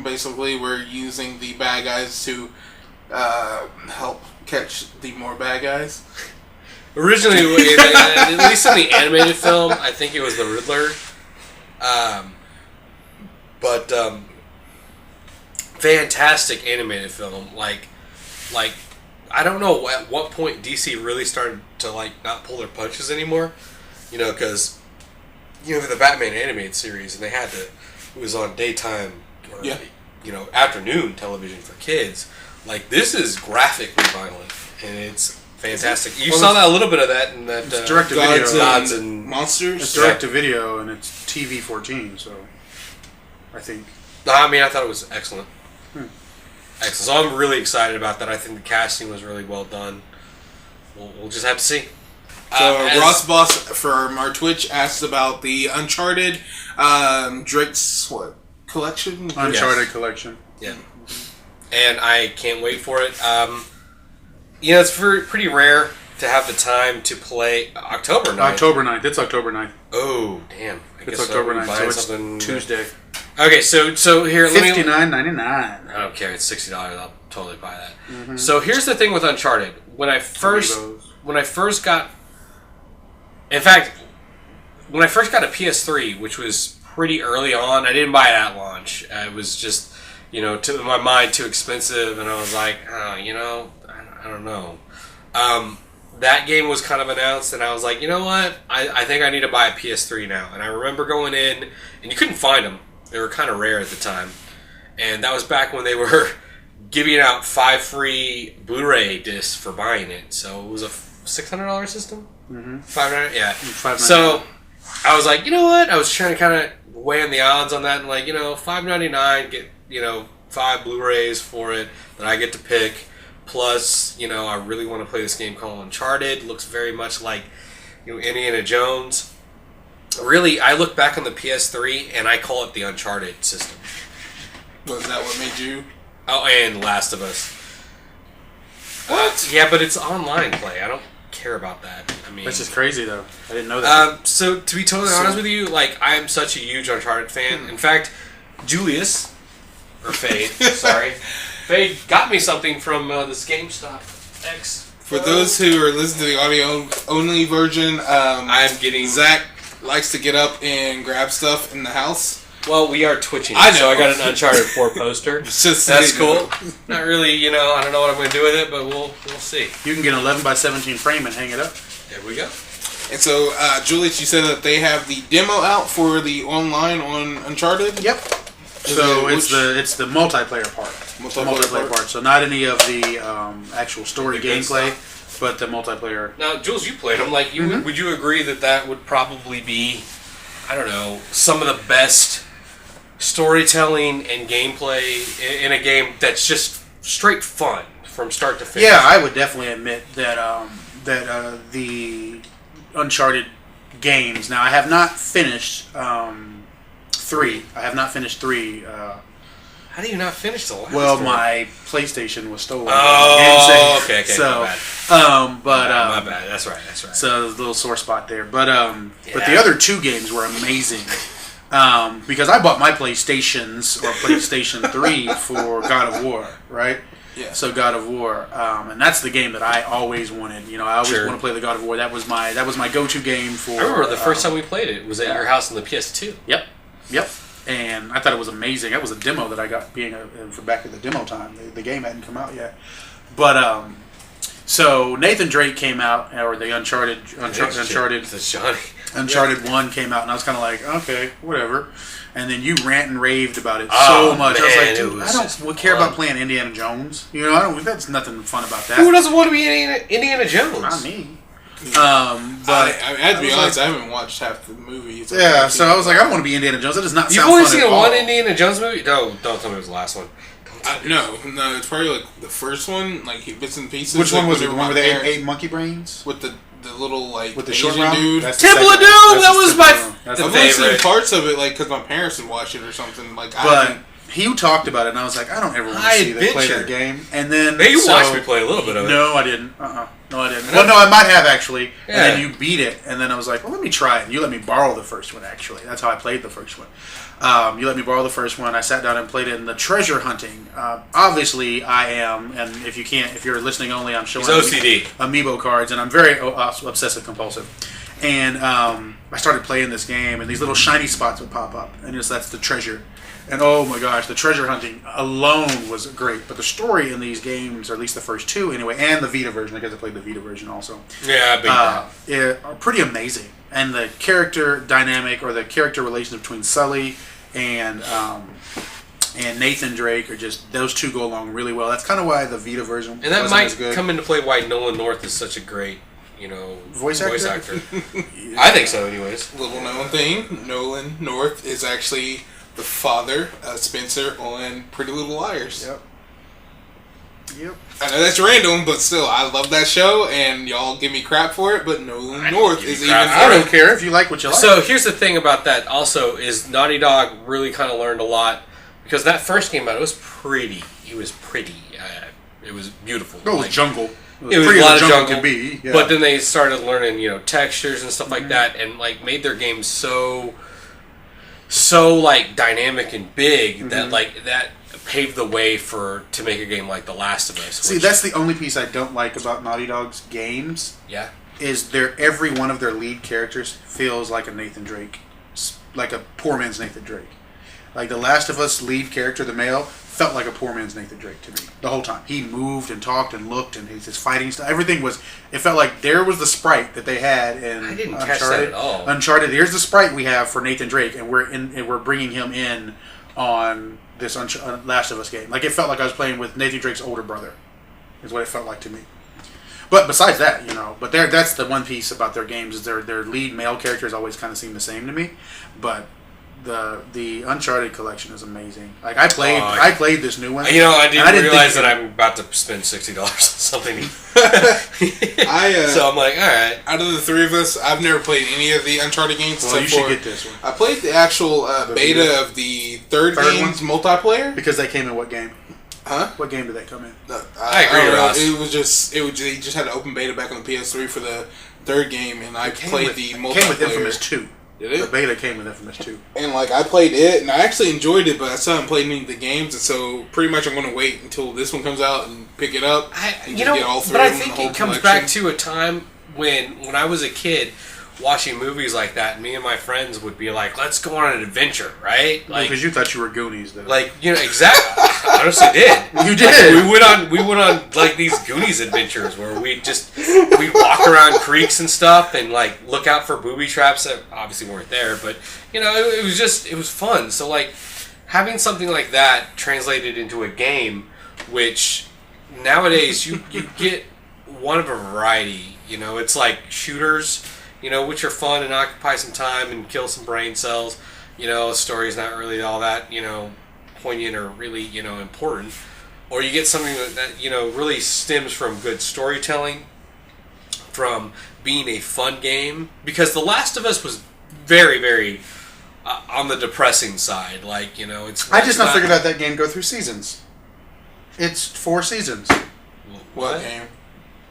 Basically, we're using the bad guys to help catch the more bad guys. Originally, at least in the animated film, I think it was the Riddler. But fantastic animated film. Like I don't know at what point DC really started to not pull their punches anymore. Because the Batman animated series, and it was on daytime or afternoon television for kids. This is graphically violent, and it's fantastic. You saw that a little bit of that in that direct to video. Gods and Monsters. It's direct to video, and it's TV 14. So I think. I thought it was excellent. Excellent. So I'm really excited about that. I think the casting was really well done. We'll just have to see. So Ross Boss from our Twitch asked about the Uncharted Drake's collection. Uncharted collection. Yeah. And I can't wait for it. It's pretty rare to have the time to play October 9th. October 9th. It's October 9th. Oh, damn. It's October 9th, so it's Tuesday. Okay, so here, let me... $59.99. I don't care. It's $60. I'll totally buy that. Mm-hmm. So here's the thing with Uncharted. When I first got... In fact, when I first got a PS3, which was pretty early on, I didn't buy it at launch. It was just, to my mind, too expensive, and I was like, I don't know. That game was kind of announced, and I was like, you know what? I think I need to buy a PS3 now. And I remember going in, and you couldn't find them. They were kind of rare at the time. And that was back when they were giving out 5 free Blu-ray discs for buying it. So it was a $600 system? Mm-hmm. $500? Yeah. $500. So I was like, you know what? I was trying to kind of weigh the odds on that. And like, $5.99, get, 5 Blu-rays for it that I get to pick. Plus, I really want to play this game called Uncharted. Looks very much like, Indiana Jones. Really, I look back on the PS3 and I call it the Uncharted system. Was that what made you? Oh, and Last of Us. What? Yeah, but it's online play. I don't care about that. I mean, That's just crazy, though. I didn't know that. So, to be totally honest with you, I am such a huge Uncharted fan. In fact, Julius, or Fade, sorry, Fade got me something from this GameStop X. For those who are listening to the audio only version, I'm getting... Zach likes to get up and grab stuff in the house. Well, we are twitching. I know. So I got an Uncharted 4 poster. That's cool. Not really, I don't know what I'm going to do with it, but we'll see. You can get an 11x17 frame and hang it up. There we go. And so, Julius, you said that they have the demo out for the online on Uncharted? Yep. So it's the multiplayer part. Multiplayer part. So not any of the actual story gameplay, but the multiplayer. Now, Jules, you played them. Would you agree that would probably be, I don't know, some of the best storytelling and gameplay in a game that's just straight fun from start to finish? Yeah, I would definitely admit that the Uncharted games. Now, I have not finished 3. I have not finished 3. How do you not finish the last Well, one? my PlayStation was stolen. Oh, okay. So, my bad. My bad. That's right. So there's a little sore spot there. But the other 2 games were amazing. Because I bought my PlayStations or PlayStation 3 for God of War, right? Yeah. So God of War, and that's the game that I always wanted. I always want to play the God of War. That was my go-to game for. I remember the first time we played it was at your house on the PS2. Yep. And I thought it was amazing. That was a demo that I got for back at the demo time. The game hadn't come out yet, but so Nathan Drake came out, or the Uncharted Uncharted 1 came out, and I was kind of like, okay, whatever. And then you rant and raved about it so much. Man, I was like, dude, I don't care about playing Indiana Jones. That's nothing fun about that. Who doesn't want to be Indiana Jones? Not me. But I have to be honest, I haven't watched half the movies. Yeah, so I was like, I want to be Indiana Jones. That does not sound fun. You've only seen one Indiana Jones movie? No, don't tell me it was the last one. No, it's probably the first one, bits and pieces. Which one was it? The one where they ate monkey brains? With the little with the short Asian dude. Temple of Doom. That was my I've only seen parts of it, because my parents would watch it or something. But he talked about it, and I was like, I don't ever want to see them play that game. And then you watched me play a little bit of it. No, I didn't. No, I didn't. Well, no, I might have actually. Yeah. And then you beat it, and then I was like, well, let me try it. And you let me borrow the first one. Actually, that's how I played the first one. You let me borrow the first one. I sat down and played it in the treasure hunting. Obviously, I am, and if you're listening only, I'm showing OCD Amiibo cards, and I'm very obsessive compulsive. And I started playing this game, and these little shiny spots would pop up, and that's the treasure. And oh my gosh, the treasure hunting alone was great. But the story in these games, or at least the first 2 anyway, and the Vita version, because I played the Vita version also. Yeah, I beat that. Are pretty amazing. And the character dynamic, or the character relations between Sully and Nathan Drake, are just, those 2 go along really well. That's kind of why the Vita version and that might come into play why Nolan North is such a great, voice actor. Yeah. I think so, anyways. Little known thing: Nolan North is actually the father of Spencer on Pretty Little Liars. Yep. I know that's random, but still, I love that show, and y'all give me crap for it, but Nolan North is even... I don't care if you like what you like. So here's the thing about that also, is Naughty Dog really kind of learned a lot, because that first came out, it was pretty. It was pretty. It was beautiful. It was jungle. It was a lot of jungle. Can be, yeah. But then they started learning, textures and stuff like that, and made their games so dynamic and big that that paved the way to make a game like The Last of Us. See, that's the only piece I don't like about Naughty Dog's games. Yeah. is every one of their lead characters feels like a Nathan Drake, like a poor man's Nathan Drake. Like the Last of Us lead character, the male, felt like a poor man's Nathan Drake to me the whole time. He moved and talked and looked and his fighting style, everything was. It felt like there was the sprite that they had in I didn't Uncharted. catch that at all. Uncharted. Here's the sprite we have for Nathan Drake, and we're bringing him in on this Last of Us game. Like it felt like I was playing with Nathan Drake's older brother. Is what it felt like to me. But besides that, but that's the one piece about their games is their lead male characters always kind of seem the same to me. But the Uncharted collection is amazing. Like I played this new one. I didn't realize that I'm about to spend $60 on something. So I'm like, all right. Out of the three of us, I've never played any of the Uncharted games. Well, you should get this one. I played the actual beta of the third game's multiplayer. Because they came in what game? Huh? What game did that come in? I agree with Ross. They just had an open beta back on the PS3 for the third game, and I played the multiplayer. It came with Infamous 2. Did it? The beta came with Infamous 2. And I played it, and I actually enjoyed it, but I still haven't played any of the games, and so pretty much I'm going to wait until this one comes out and pick it up. Get all three. But I think it comes back to a time when I was a kid watching movies like that, me and my friends would be like, let's go on an adventure, right? Because you thought you were Goonies, though. Exactly. I honestly did. You did. We went on these Goonies adventures where we walk around creeks and stuff and look out for booby traps that obviously weren't there, but it was fun. So having something like that translated into a game, which nowadays you get one of a variety. It's like shooters. Which are fun and occupy some time and kill some brain cells. Story's not really all that, poignant or really, important. Or you get something that really stems from good storytelling, from being a fun game. Because The Last of Us was very, very on the depressing side. It's. I just not figured out that game go through seasons. It's 4 seasons. What game?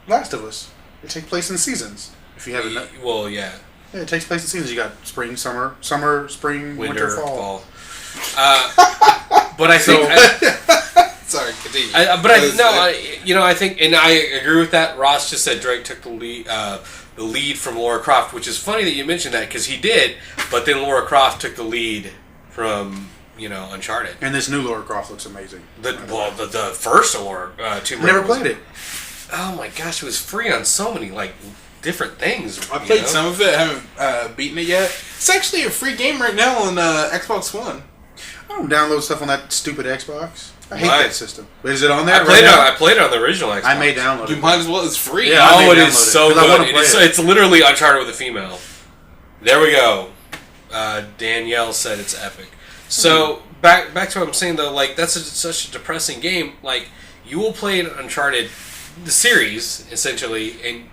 Last of Us. It takes place in seasons. If you haven't. Well, yeah. Yeah, it takes place in seasons. You got spring, summer, spring, winter, fall. But I think. Sorry, continue. I think, and I agree with that. Ross just said Drake took the lead from Lara Croft, which is funny that you mentioned that because he did, but then Lara Croft took the lead from Uncharted. And this new Lara Croft looks amazing. The first Tomb Raider. Never played it. Oh my gosh, it was free on so many different things. I played some of it. I haven't beaten it yet. It's actually a free game right now on Xbox One. I don't download stuff on that stupid Xbox. I hate that system. But is it on there? I played it on the original Xbox. I may download it. You might as well. It's free. Yeah, it is so good. It's literally Uncharted with a female. There we go. Danielle said it's epic. So back to what I'm saying though. That's such a depressing game. You will play Uncharted, the series essentially, and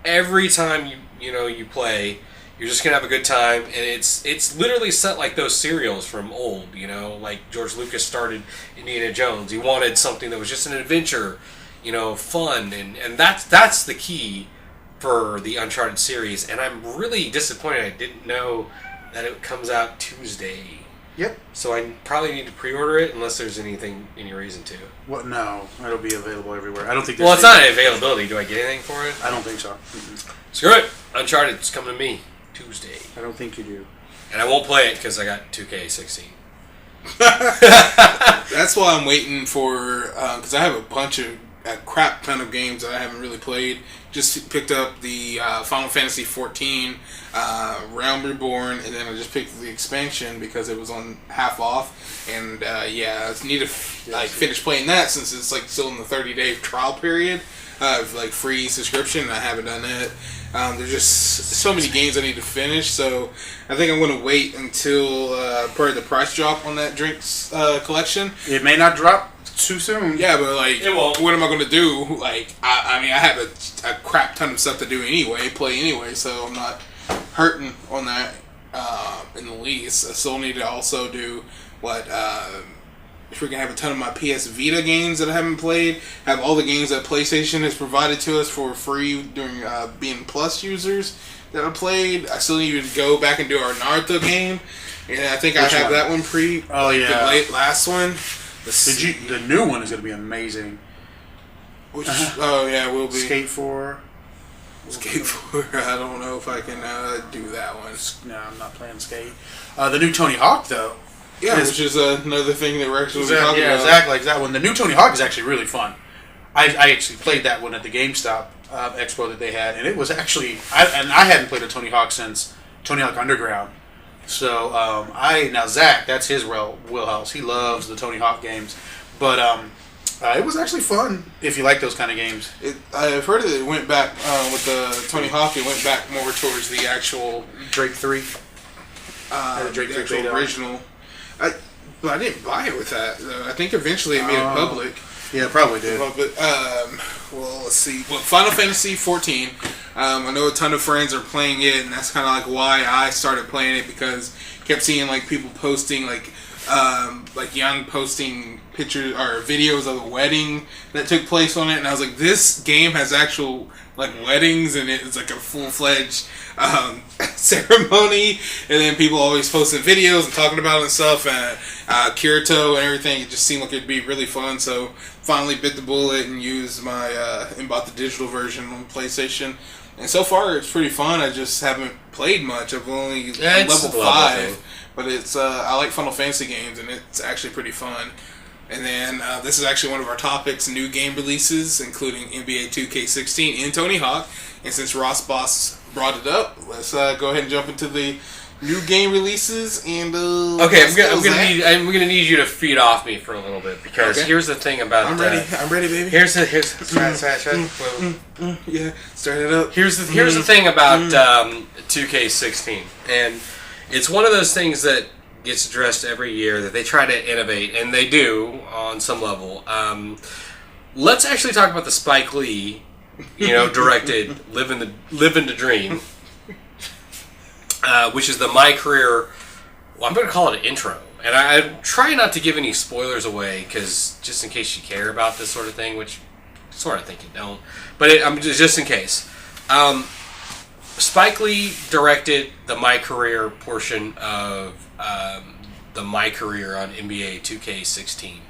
every time you play, you're just gonna have a good time, and it's literally set like those serials from old. George Lucas started Indiana Jones. He wanted something that was just an adventure, fun, and that's the key for the Uncharted series. And I'm really disappointed I didn't know that it comes out Tuesday. Yep. So I probably need to pre-order it unless there's any reason to. What? No, it'll be available everywhere. I don't think. Well, it's not availability. Do I get anything for it? I don't think so. Mm-hmm. Screw it. Uncharted is coming to me Tuesday. I don't think you do. And I won't play it because I got 2K16. That's why I'm waiting for because I have a crap ton of games that I haven't really played. Just picked up the Final Fantasy 14 Realm Reborn, and then I just picked the expansion because it was on half off. And I need to finish playing that since it's still in the 30-day trial period of free subscription. And I haven't done it. There's just so many games I need to finish, so I think I'm going to wait until probably the price drop on that drinks collection. It may not drop too soon. Yeah, but what am I going to do? I have a crap ton of stuff to do anyway, play anyway, so I'm not hurting on that in the least. I still need to also do if we're going to have a ton of my PS Vita games that I haven't played, have all the games that PlayStation has provided to us for free during being Plus users that I played. I still need to go back and do our Naruto game, and I think I have that one Oh yeah, the last one. The new one is going to be amazing. Which will be Skate 4. Skate 4. I don't know if I can do that one. No, I'm not playing Skate. The new Tony Hawk, though. Yeah, which is another thing that we're actually talking about. Exactly, like that one. The new Tony Hawk is actually really fun. I actually played that one at the GameStop expo that they had, and it was actually... I hadn't played a Tony Hawk since Tony Hawk Underground. So, now Zach, that's his wheelhouse. He loves the Tony Hawk games. But, it was actually fun if you like those kind of games. I've heard that it went back, with the Tony Hawk, it went back more towards the actual... Drake 3. Drake 3 original. But I didn't buy it with that. I think eventually it made it public. Yeah, probably did. But, well, let's see. Well, Final Fantasy 14. I know a ton of friends are playing it, and that's kind of like why I started playing it, because I kept seeing like people posting like Young posting pictures or videos of a wedding that took place on it, and I was like, this game has actual like weddings, and it's like a full-fledged ceremony, and then people always posting videos and talking about it and stuff, and Kirito and everything. It just seemed like it'd be really fun, so finally bit the bullet and used my and bought the digital version on PlayStation, and so far it's pretty fun. I just haven't played much. I've only level 5, but it's I like Final Fantasy games, and it's actually pretty fun. And then this is actually one of our topics, new game releases, including NBA 2K16 and Tony Hawk. And since Ross Boss brought it up, let's go ahead and jump into the new game releases. And okay, I'm gonna need you to feed off me for a little bit, because here's the thing about I'm ready, baby. Here's yeah, start it up. Here's the thing about 2K16, and it's one of those things that gets addressed every year, that they try to innovate, and they do on some level. Let's actually talk about the Spike Lee, directed "Living the Dream," which is the My Career. Well, I'm going to call it an intro, and I try not to give any spoilers away, because just in case you care about this sort of thing, which sort of think you don't, but just in case. Spike Lee directed the My Career portion of the My Career on NBA 2K16.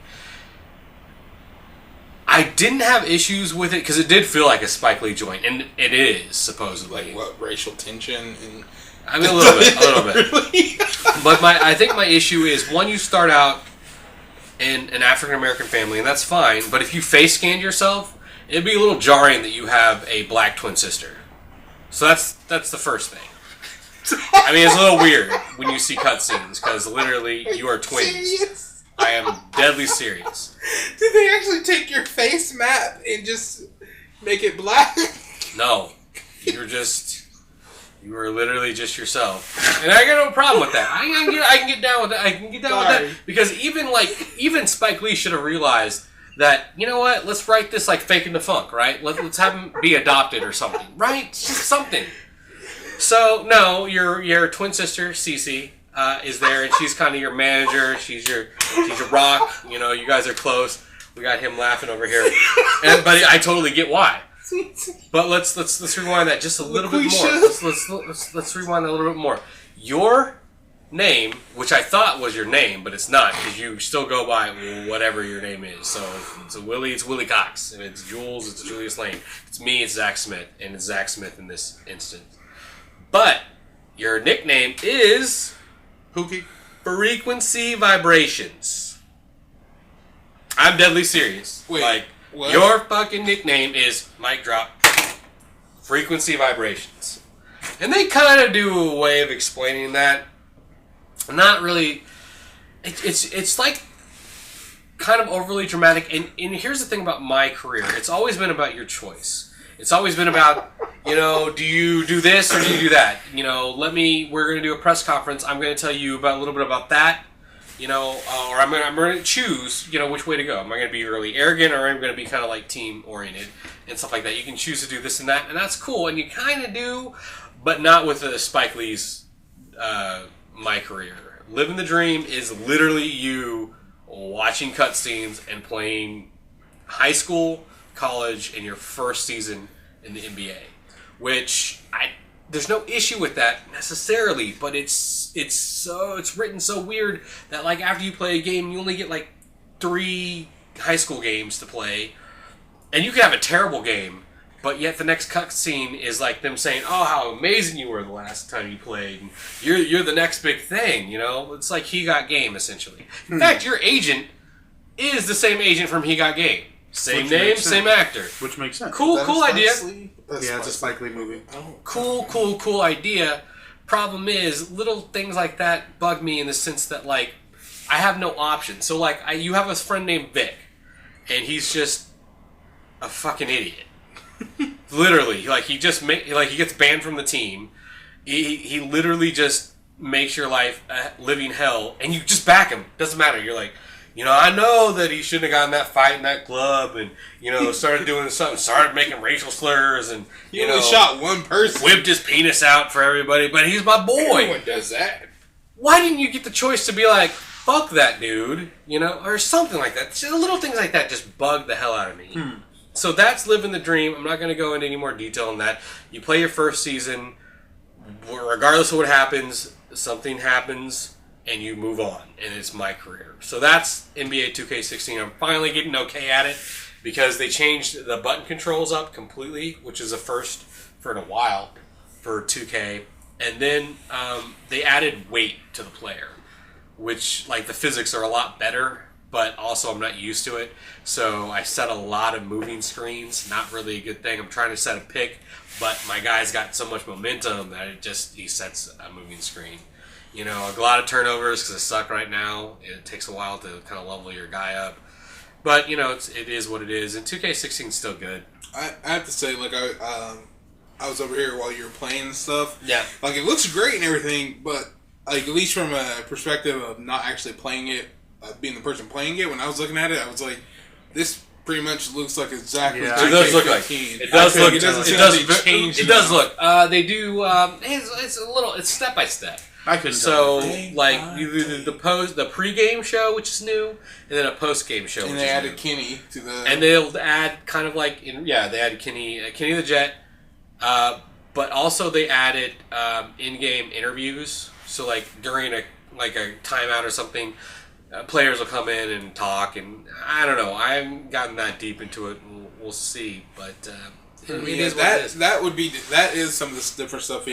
I didn't have issues with it, because it did feel like a Spike Lee joint, and it is, supposedly. Like what, racial tension? And I mean, a little bit. Really? But I think my issue is, one, you start out in an African-American family, and that's fine, but if you face scanned yourself, it'd be a little jarring that you have a black twin sister. So that's the first thing. I mean, it's a little weird when you see cutscenes, because literally you are twins. Serious? I am deadly serious. Did they actually take your face map and just make it black? No, you were literally just yourself, and I got no problem with that. I can get down with that. I can get down with that, because even Spike Lee should have realized that, you know what, let's write this like Faking the Funk, right? Let's have him be adopted or something, right? Just something. So, no, your twin sister, Cece, is there, and she's kind of your manager. She's your rock. You guys are close. We got him laughing over here. But I totally get why. But let's rewind that just a little bit more. Let's rewind that a little bit more. Your name, which I thought was your name, but it's not, because you still go by whatever your name is. So if it's Willie, it's Willie Cox. If it's Jules, it's Julius Lane. If it's me, it's Zach Smith, and it's Zach Smith in this instance. But your nickname is Pookie. Frequency Vibrations. I'm deadly serious. Wait, what? Your fucking nickname is, mic drop, Frequency Vibrations. And they kind of do a way of explaining that. Not really. It's like kind of overly dramatic. And here's the thing about My Career. It's always been about your choice. It's always been about, do you do this or do you do that? We're going to do a press conference. I'm going to tell you a little bit about that. Or I'm going to choose, which way to go. Am I going to be really arrogant, or am I going to be kind of like team oriented and stuff like that? You can choose to do this and that, and that's cool. And you kind of do, but not with Spike Lee's My Career. Living the Dream is literally you watching cutscenes and playing high school, college, in your first season in the NBA. Which there's no issue with that necessarily, but it's written so weird that like after you play a game, you only get like 3 high school games to play, and you can have a terrible game, But yet the next cutscene is like them saying, "Oh, how amazing you were the last time you played. And you're the next big thing." You know, it's like He Got Game essentially. In fact, your agent is the same agent from He Got Game. Same name, same actor. Which makes sense. Cool idea. Yeah, it's a Spike Lee movie. Cool idea. Problem is, little things like that bug me in the sense that, like, I have no option. So, like, you have a friend named Vic, and he's just a fucking idiot. Literally, like, he gets banned from the team. He literally just makes your life a living hell, and you just back him. Doesn't matter. You're like, I know that he shouldn't have gotten that fight in that club, and started doing something, started making racial slurs, and he only shot one person, whipped his penis out for everybody. But he's my boy. Everyone does that. Why didn't you get the choice to be like, fuck that dude, or something like that? Just little things like that just bug the hell out of me. So that's living the dream. I'm not going to go into any more detail on that. You play your first season, regardless of what happens, something happens. And you move on, and it's my career. So that's NBA 2K16. I'm finally getting okay at it because they changed the button controls up completely, which is a first for a while for 2K. And then they added weight to the player, which, like, the physics are a lot better, but also I'm not used to it. So I set a lot of moving screens. Not really a good thing. I'm trying to set a pick, but my guy's got so much momentum that he sets a moving screen. A lot of turnovers because I suck right now. It takes a while to kind of level your guy up. But, it is what it is. And 2K16 is still good. I have to say, like, I was over here while you were playing and stuff. Yeah. Like, it looks great and everything, but, like, at least from a perspective of not actually playing it, being the person playing it, when I was looking at it, I was like, this pretty much looks like exactly it does look like it does look it does look they do it's step by step. I couldn't. So, like, you do the pre-game show, which is new, and then a post-game show. And they added Kenny to the. And they'll add kind of like they added Kenny the Jet, but also they added in-game interviews. So, like, during a timeout or something, players will come in and talk, and I don't know. I haven't gotten that deep into it. We'll see, but. That is some of the different stuff.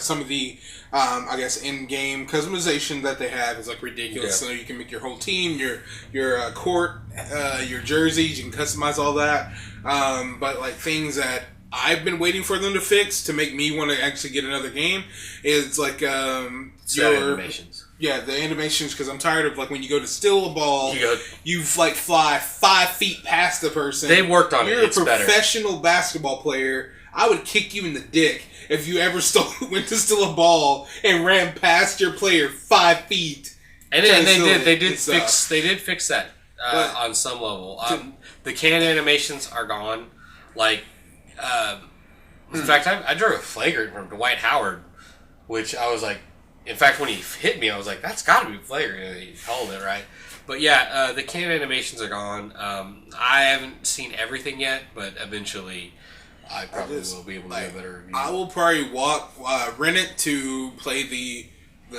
Some of the I guess in-game customization that they have is like ridiculous. Yeah. So you can make your whole team, your court, your jerseys. You can customize all that. But like things that I've been waiting for them to fix to make me want to actually get another game is like your animations. Yeah, the animations, because I'm tired of, like, when you go to steal a ball, you like, fly 5 feet past the person. They worked on it. It's You're a professional basketball player. I would kick you in the dick if you ever went to steal a ball and ran past your player 5 feet. And they did fix that on some level. The can animations are gone. Like, in fact, I drew a flagrant from Dwight Howard, which I was like, in fact, when he hit me, I was like, that's got to be flagrant. He called it, right? But yeah, the can animations are gone. I haven't seen everything yet, but eventually I probably will be able to do a better review. I will probably rent it to play the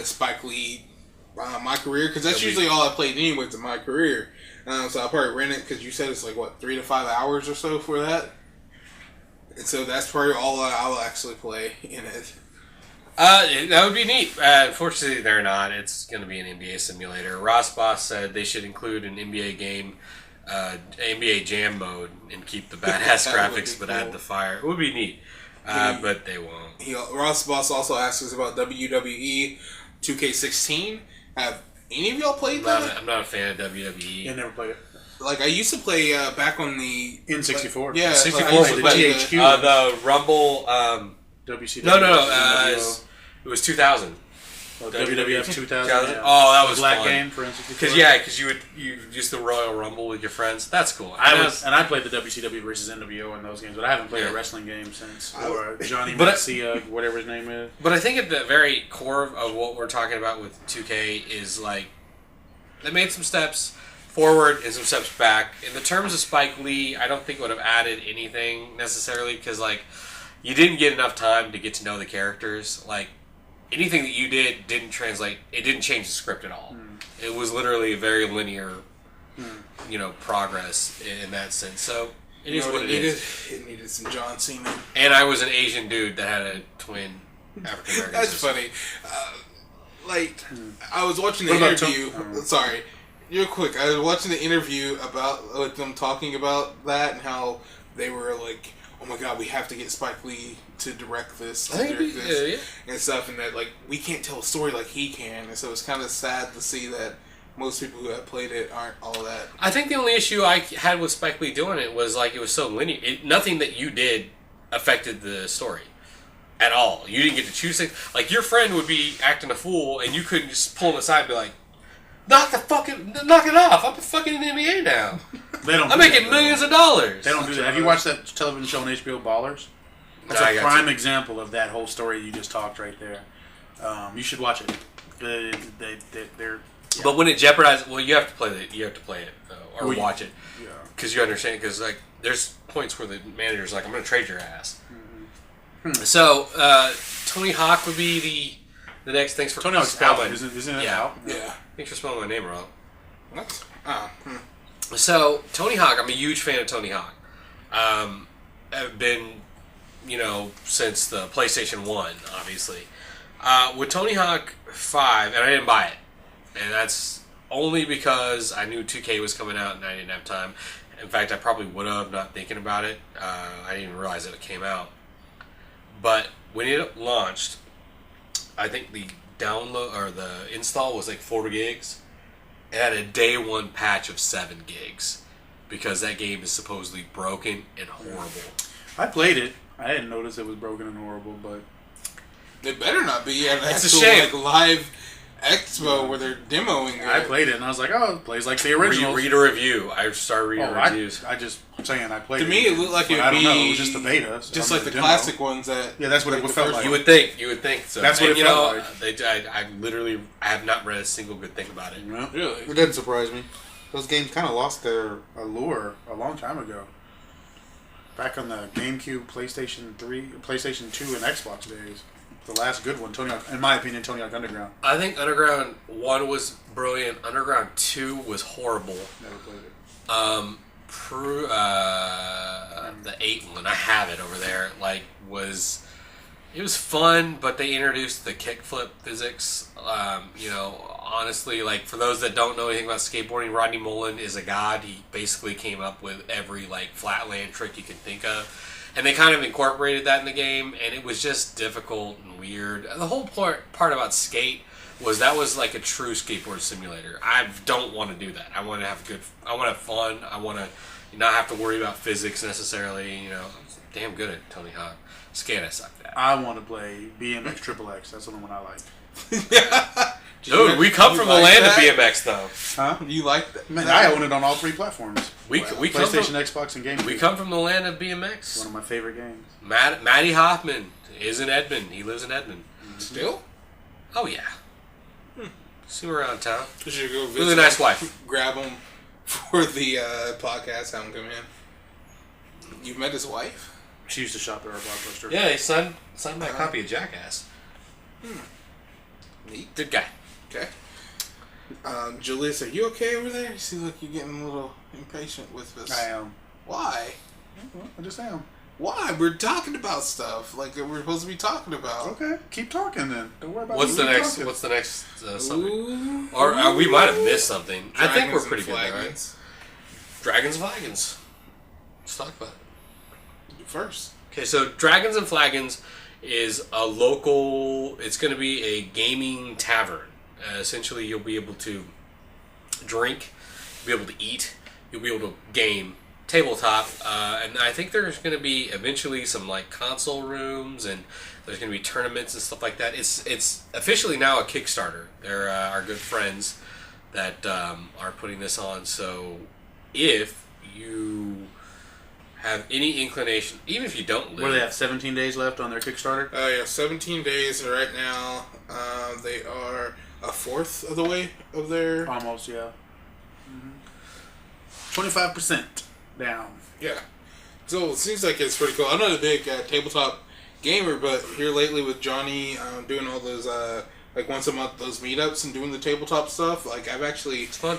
Spike Lee My Career, because that's usually all I played anyways in My Career. So I'll probably rent it, because you said it's like, 3 to 5 hours or so for that? And so that's probably all I'll actually play in it. That would be neat. Unfortunately, they're not. It's going to be an NBA simulator. Ross Boss said they should include an NBA game, NBA Jam mode, and keep the badass graphics, but add the fire. It would be neat, but they won't. Ross Boss also asked us about WWE 2K16. Have any of y'all played that? I'm not a fan of WWE. I never played it. Like, I used to play back on the... N64. Like, yeah, 64 like, was THQ. the Rumble... WCW. No. It was 2000. WWF 2000. Yeah. Oh, that was Black fun. game for N64. Because you used the Royal Rumble with your friends. That's cool. I played the WCW versus NWO in those games, but I haven't played a wrestling game since. Or Johnny Garcia, whatever his name is. But I think at the very core of what we're talking about with 2K is like they made some steps forward and some steps back. In the terms of Spike Lee, I don't think it would have added anything necessarily because like you didn't get enough time to get to know the characters. Like anything that you did didn't translate. It didn't change the script at all. It was literally a very linear, progress in that sense. So It is what it is. It needed some John Cena. And I was an Asian dude that had a twin African American. That's funny. I was watching the interview. Sorry, real quick. I was watching the interview with them talking about that and how they were like, "Oh my God, we have to get Spike Lee to direct this, and stuff," and that we can't tell a story like he can, and so it's kind of sad to see that most people who have played it aren't all that. I think the only issue I had with Spike Lee doing it was it was so linear. Nothing that you did affected the story at all. You didn't get to choose things. Your friend would be acting a fool, and you couldn't just pull him aside and be like, knock it off. I'm fucking in the NBA now. I'm making millions of dollars. They don't do that. Have you watched that television show on HBO, Ballers? That's a prime example of that whole story you just talked right there. You should watch it. They're yeah. But when it jeopardizes, you have to play it. You have to play it or watch it, because you understand. Because there's points where the manager's like, "I'm going to trade your ass." Mm-hmm. So Tony Hawk would be the next. Thanks for Tony Hawk's out. Isn't it out? Yeah. Thanks for spelling my name wrong. What? So Tony Hawk, I'm a huge fan of Tony Hawk. I've been, since the PlayStation 1, obviously. With Tony Hawk 5, and I didn't buy it. And that's only because I knew 2K was coming out and I didn't have time. In fact, I probably would have, not thinking about it. I didn't even realize that it came out. But when it launched, I think the download or the install was 4 gigs. It had a day one patch of 7 gigs because that game is supposedly broken and horrible. I played it. I didn't notice it was broken and horrible, but it better not be. It's a shame. Live expo where they're demoing it. I played it and I was like, oh, it plays like the original. Read a review. I started reading reviews. I'm saying I played it. To me, it looked like it would be. It was just the beta. So just like the classic ones that. Yeah, that's what it felt like. You would think so. That's what it felt like. I have not read a single good thing about it. No. Really? It didn't surprise me. Those games kind of lost their allure a long time ago. Back on the GameCube, PlayStation 3, PlayStation 2, and Xbox days. The last good one, Tony Hawk, in my opinion, Tony Hawk Underground. I think Underground 1 was brilliant. Underground 2 was horrible. Never played it. The 8 one, I have it over there. It was fun, but they introduced the kickflip physics. Honestly, for those that don't know anything about skateboarding, Rodney Mullen is a god. He basically came up with every flatland trick you can think of. And they kind of incorporated that in the game, and it was just difficult and weird. The whole part about Skate was a true skateboard simulator. I don't want to do that. I want to have fun. I want to not have to worry about physics necessarily. I'm damn good at Tony Hawk. Skate, I suck at. I want to play BMX Triple X. That's the one I like. Dude, we come from the land of BMX, though. Huh? You like that? Man, I own it on all 3 platforms. We PlayStation, Xbox, and GameCube. We come from the land of BMX. One of my favorite games. Matty Hoffman is in Edmond. He lives in Edmond. Still? Oh, yeah. See him around town. You should go visit. Really nice wife. Grab him for the podcast. Have him come in. You've met his wife? She used to shop at our Blockbuster. Yeah, he signed my copy of Jackass. Neat. Good guy. Okay. Julius, are you okay over there? You seem like you're getting a little impatient with us. I am. Why? I just am. Why? We're talking about stuff that we're supposed to be talking about. Okay, keep talking then. Don't worry about What's the next something? Or we might have missed something. I think we're pretty good there, right? Dragons and Flagons. Let's talk about it. You first. Okay, so Dragons and Flagons is a local. It's going to be a gaming tavern. Essentially, you'll be able to drink, you'll be able to eat, you'll be able to game tabletop, and I think there's going to be eventually some console rooms, and there's going to be tournaments and stuff like that. It's officially now a Kickstarter. They're our good friends that are putting this on. So if you have any inclination, even if you don't live, what do they have? 17 days left on their Kickstarter. Yeah, 17 days right now. They are a fourth of the way of their. Almost, yeah. 25% down. Yeah. So it seems like it's pretty cool. I'm not a big tabletop gamer, but here lately with Johnny doing all those like once a month those meetups and doing the tabletop stuff. Like I've actually It's fun.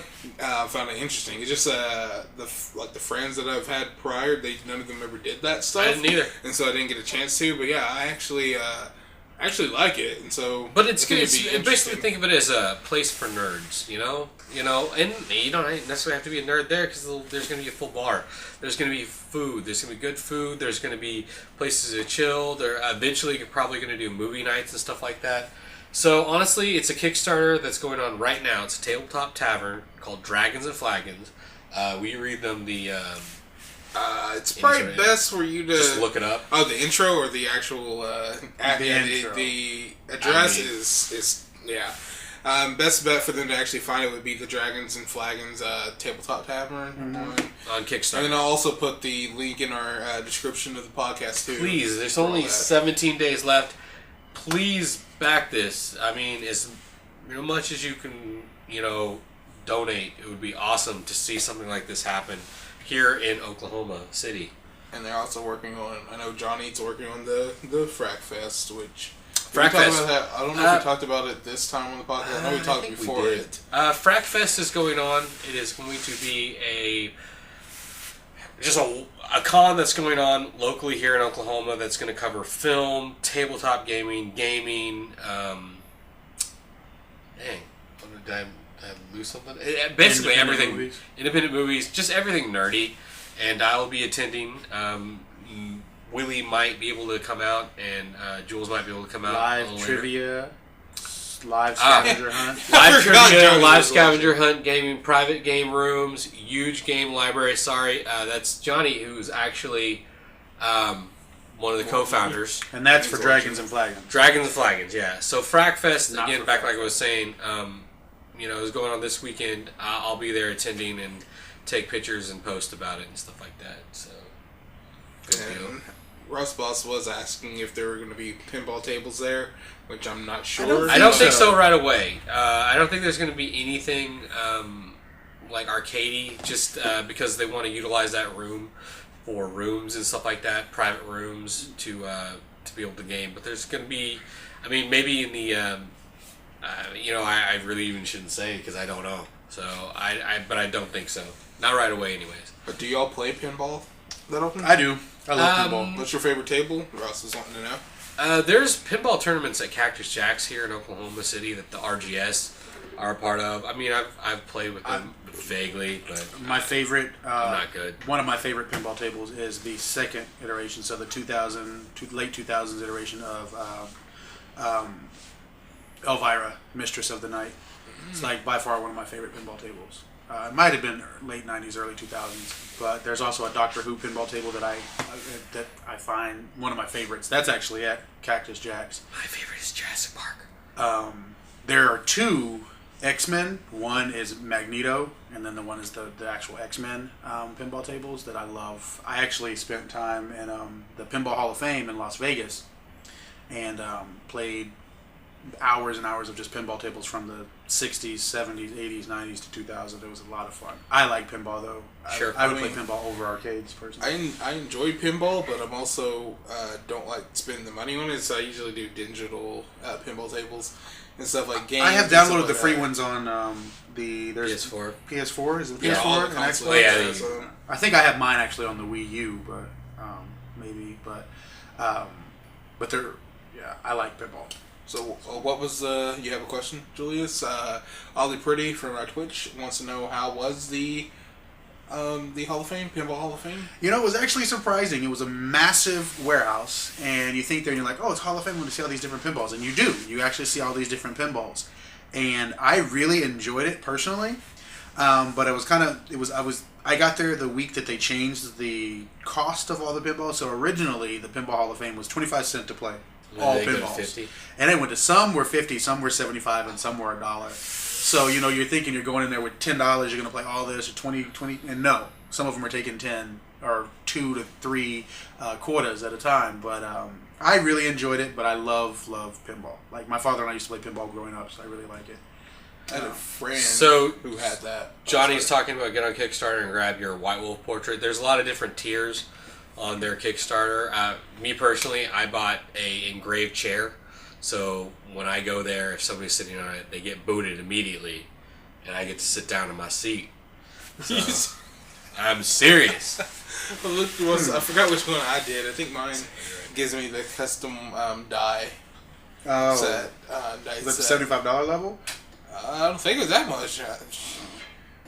found it interesting. It's just the friends that I've had prior, none of them ever did that stuff. I didn't either. And so I didn't get a chance to. But yeah, I actually like it, and so. But it's good. It's Basically, think of it as a place for nerds. You know, and you don't necessarily have to be a nerd there because there's going to be a full bar. There's going to be food. There's going to be good food. There's going to be places to chill. Eventually, you're probably going to do movie nights and stuff like that. So honestly, it's a Kickstarter that's going on right now. It's a tabletop tavern called Dragons and Flagons. We read them the. It's probably best for you to just look it up. Oh, the intro or the actual intro. The address is best bet for them to actually find it would be the Dragons and Flagons tabletop tavern on Kickstarter. And then I'll also put the link in our description of the podcast too. Please, there's only 17 days left. Please back this. I mean, as much as you can, donate. It would be awesome to see something like this happen here in Oklahoma City. And they're also working on, I know Johnny's working on the Frack Fest, which... Frack Fest. I don't know if we talked about it this time on the podcast. I know we talked before it. Frack Fest is going on. It is going to be a con that's going on locally here in Oklahoma that's going to cover film, tabletop gaming, dang. Did I lose something? Basically everything. Movies. Independent movies. Just everything nerdy. And I will be attending. Willie might be able to come out, and Jules might be able to come out. Live trivia, live scavenger hunt. Live trivia, live scavenger hunt, gaming, private game rooms, huge game library. Sorry, that's Johnny, who's actually one of the co-founders. And that's for Dragons and Flagons. Dragons and Flagons, yeah. So Frack Fest, again, back like I was saying, is going on this weekend. I'll be there attending and take pictures and post about it and stuff like that. So, good deal. Russ Boss was asking if there were going to be pinball tables there, which I'm not sure. I don't think so right away. I don't think there's going to be anything like arcadey, just because they want to utilize that room for rooms and stuff like that, private rooms to be able to game. But there's going to be, maybe in the, I really even shouldn't say because I don't know. So but I don't think so. Not right away, anyways. But do y'all play pinball that often? I do. I love pinball. What's your favorite table? Russ is wanting to know. There's pinball tournaments at Cactus Jack's here in Oklahoma City that the RGS are a part of. I've played with them vaguely, but my favorite, I'm not good. One of my favorite pinball tables is the second iteration, so the late 2000s iteration of Elvira, Mistress of the Night. It's like by far one of my favorite pinball tables. It might have been late 90s, early 2000s, but there's also a Doctor Who pinball table that I find one of my favorites. That's actually at Cactus Jack's. My favorite is Jurassic Park. There are two X-Men. One is Magneto, and then the one is the actual X-Men pinball tables that I love. I actually spent time in the Pinball Hall of Fame in Las Vegas and played hours and hours of just pinball tables from the 60s, 70s, 80s, 90s to 2000. It was a lot of fun. I like pinball though. Sure. I would play pinball over arcades personally. I enjoy pinball, but I'm also don't like spending the money on it, so I usually do digital pinball tables and stuff like games. I have downloaded the free ones on there's PS4. PS4 is it Yeah, all PS4 the and consoles. Xbox? Yeah, I think I have mine actually on the Wii U, but they're I like pinball. So, what was you have a question, Julius? Ollie Pretty from our Twitch wants to know how was the Hall of Fame, Pinball Hall of Fame? It was actually surprising. It was a massive warehouse, and you think there, and you're like, oh, it's Hall of Fame, I'm going to see all these different pinballs. And you do. You actually see all these different pinballs. And I really enjoyed it, personally. But I got there the week that they changed the cost of all the pinballs. So originally, the Pinball Hall of Fame was 25 cents to play. All pinballs. 50? And it went to some were 50, some were 75, and some were $1. So, you're thinking you're going in there with $10, you're going to play all this, or 20, and no. Some of them are taking 10 or 2 to 3 quarters at a time. But I really enjoyed it, but I love pinball. Like, my father and I used to play pinball growing up, so I really like it. I had a friend who had that. Johnny's talking about get on Kickstarter and grab your White Wolf portrait. There's a lot of different tiers on their Kickstarter. Me personally, I bought a engraved chair. So when I go there, if somebody's sitting on it, they get booted immediately, and I get to sit down in my seat. So, I'm serious. I forgot which one I did. I think mine gives me the custom die set. The $75 level? I don't think it was that much.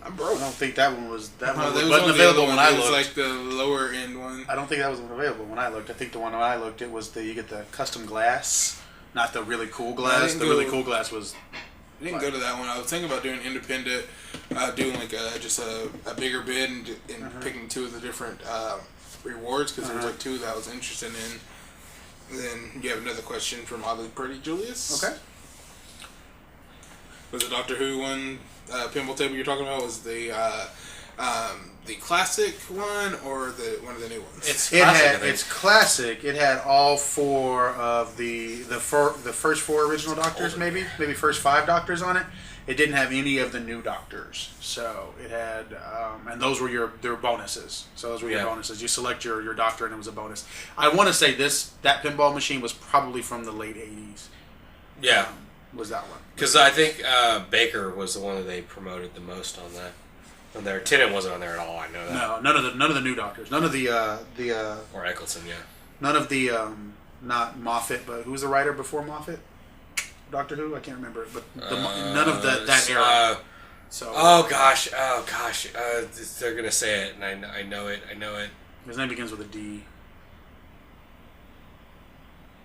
I'm broke. I don't think that one was wasn't available when I looked. looked. It was like the lower end one. I don't think that was available when I looked. I think the one when I looked, it was you get the custom glass, not the really cool glass. The really cool glass was. I didn't go to that one. I was thinking about doing independent, doing like just a bigger bid and picking two of the different rewards because there was like two that I was interested in. And then you have another question from Oddly Pretty Julius. Okay. Was the Doctor Who one pinball table you're talking about? Was the classic one or one of the new ones? It's classic. It had all four of the first four original Doctors, maybe first 5 Doctors on it. It didn't have any of the new Doctors, so it had, and those were their bonuses. So those were your bonuses. You select your Doctor, and it was a bonus. I want to say that pinball machine was probably from the late '80s. Yeah, was that one? Because I think Baker was the one that they promoted the most on that. On there, Tennant wasn't on there at all. I know that. No, none of the new Doctors. None of the or Eccleston, yeah. None of the not Moffat, but who was the writer before Moffat? Doctor Who? I can't remember, but none of that era. Oh gosh, they're gonna say it, and I know it. His name begins with a D.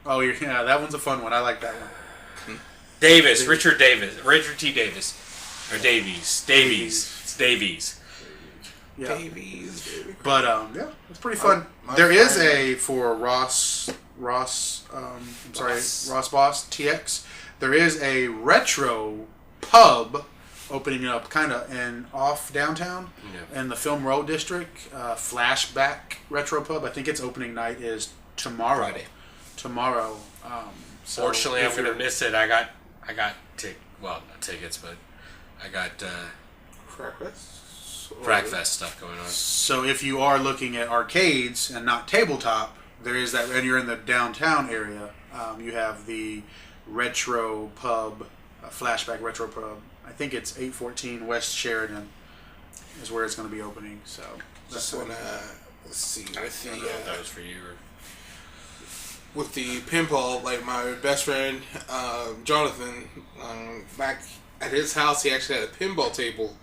Oh, yeah, that one's a fun one. I like that one. Richard T. Davis, or Davies. It's Davies. Yeah. Davies, baby. But yeah, it's pretty fun. There is a for Ross Boss TX. There is a retro pub opening up kind of off downtown in the Film Road district. Flashback retro pub. I think its opening night is tomorrow. Friday. Tomorrow. Fortunately, I'm gonna miss it. I got not tickets, but I got Fragfest stuff going on. So if you are looking at arcades and not tabletop, there is that, and you're in the downtown area, you have the retro pub, Flashback retro pub. I think it's 814 West Sheridan is where it's going to be opening. So just want to see. I don't know if that was for you or... With the pinball, like my best friend Jonathan, back at his house, he actually had a pinball table.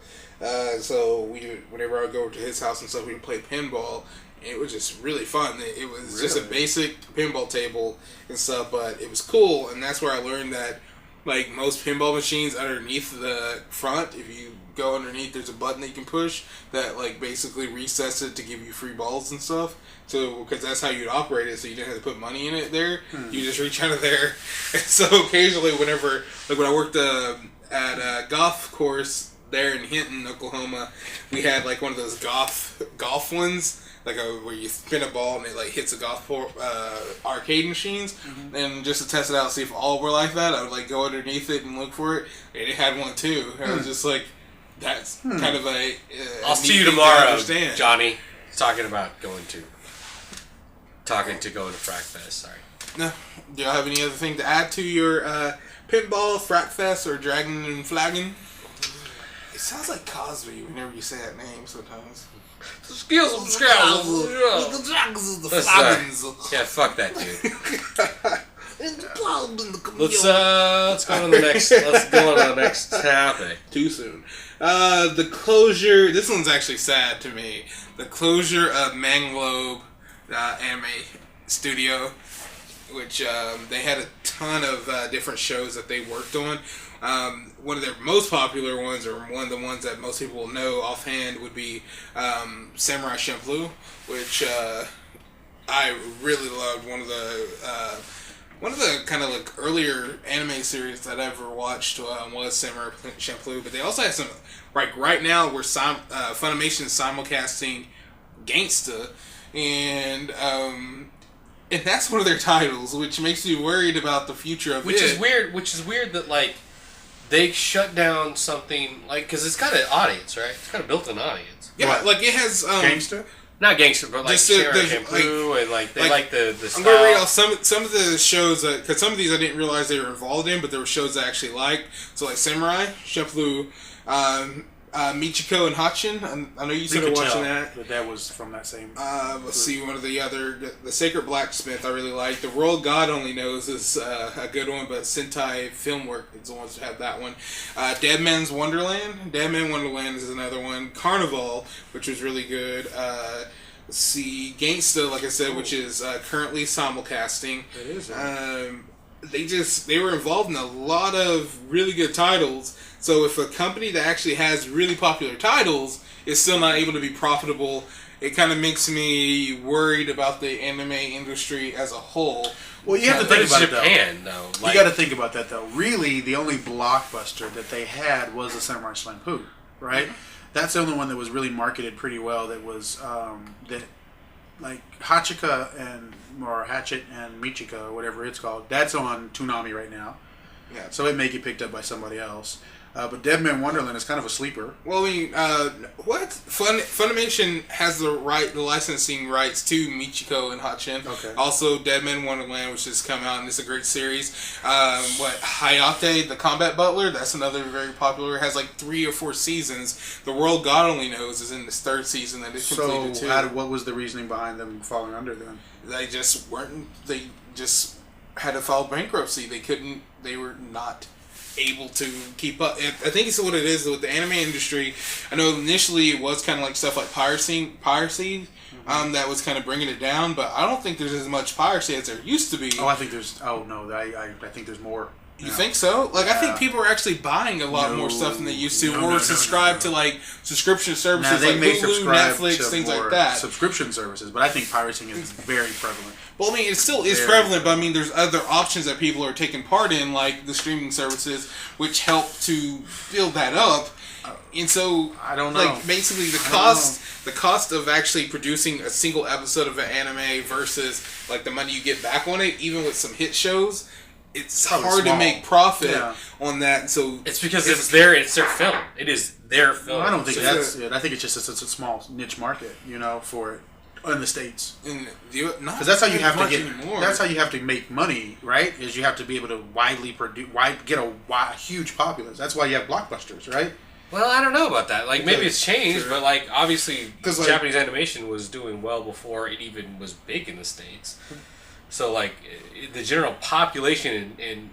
So whenever I would go over to his house and stuff, we would play pinball. It was just really fun. It was just a basic pinball table and stuff, but it was cool, and that's where I learned that, like most pinball machines, underneath the front, if you go underneath, there's a button that you can push that like basically resets it to give you free balls and stuff. So because that's how you'd operate it, so you didn't have to put money in it there. You just reach out of there. And so occasionally, whenever like when I worked at a golf course there in Hinton, Oklahoma, we had like one of those golf ones. Like where you spin a ball and it like hits a golf arcade machines, and just to test it out, see if all were like that, I would like go underneath it and look for it, and it had one too. And I was just like, that's kind of a. I'll see you tomorrow, Johnny. Talking to going to Fragfest. Sorry. No. Do y'all have any other thing to add to your pinball, Fragfest, or Dragon and Flagon? It sounds like Cosby whenever you say that name sometimes. Skills of the dragons of the flagons. Yeah, fuck that dude. Let's go on to the next topic. Too soon. The closure. This one's actually sad to me. The closure of Manglobe anime studio, which they had a ton of different shows that they worked on. One of their most popular ones, or one of the ones that most people will know offhand, would be Samurai Champloo, which I really loved. One of the kind of like earlier anime series that I ever watched was Samurai Champloo. But they also had some, like right now we're Funimation simulcasting Gangsta, and that's one of their titles, which makes me worried about the future of it. Which is weird that like they shut down something like, because it's got an audience, right? It's got a built-in audience. Yeah, what? Like it has Gangsta. Not gangster, but like Just Sharon Shampoo and like they like the style. I'm gonna read off some of the shows because some of these I didn't realize they were involved in, but there were shows I actually liked. So like Samurai Champloo, Michiko and Hachin. I know you started watching that. But that was from that same. Let's see, one of the other, the Sacred Blacksmith. I really like. The World God Only Knows is a good one, but Sentai Filmwork is the ones that have that one. Dead Man's Wonderland. Dead Man Wonderland is another one. Carnival, which was really good. Let's see, Gangsta, like I said, which is currently simulcasting. It is. They were involved in a lot of really good titles. So if a company that actually has really popular titles is still not able to be profitable, it kind of makes me worried about the anime industry as a whole. Well, you have to think about Japan, though. You got to think about that, though. Really, the only blockbuster that they had was the Samurai Champloo, right? That's the only one that was really marketed pretty well. That was that, like Hachika or Hatchet and Michiko, or whatever it's called. That's on Toonami right now. Yeah. So it may get picked up by somebody else. But Dead Man Wonderland is kind of a sleeper. Well, I mean, Funimation has the licensing rights to Michiko and Hachin. Okay. Also, Dead Man Wonderland, which has come out and it's a great series. Hayate, the Combat Butler, that's another very popular. It has like 3 or 4 seasons. The World God Only Knows is in this 3rd season that it completed too. So, what was the reasoning behind them falling under then? They just weren't. They just had to file bankruptcy. They were not able to keep up. I think it's what it is with the anime industry. I know initially it was kind of like stuff like piracy, that was kind of bringing it down, but I don't think there's as much piracy as there used to be. Oh, I think there's. Oh no, I think there's more. You think so? Like, I think people are actually buying a lot more stuff than they used to, or subscribe to like subscription services like Hulu, Netflix, things like that. Subscription services, but I think piracy is very prevalent. Well, I mean, it still is prevalent, but I mean, there's other options that people are taking part in, like the streaming services, which help to build that up. And so, I don't know. Like, basically, the cost of actually producing a single episode of an anime versus like the money you get back on it, even with some hit shows, it's hard to make profit on that. So it's because it's their film. It is their film. Well, I don't think that's it. I think it's just it's a small niche market, for it in the States. Because that's how you have to get. Anymore. That's how you have to make money, right? Is you have to be able to widely produce, get a huge populace. That's why you have blockbusters, right? Well, I don't know about that. Like, maybe it's changed, but like obviously, Japanese animation was doing well before it even was big in the States. So, like, the general population in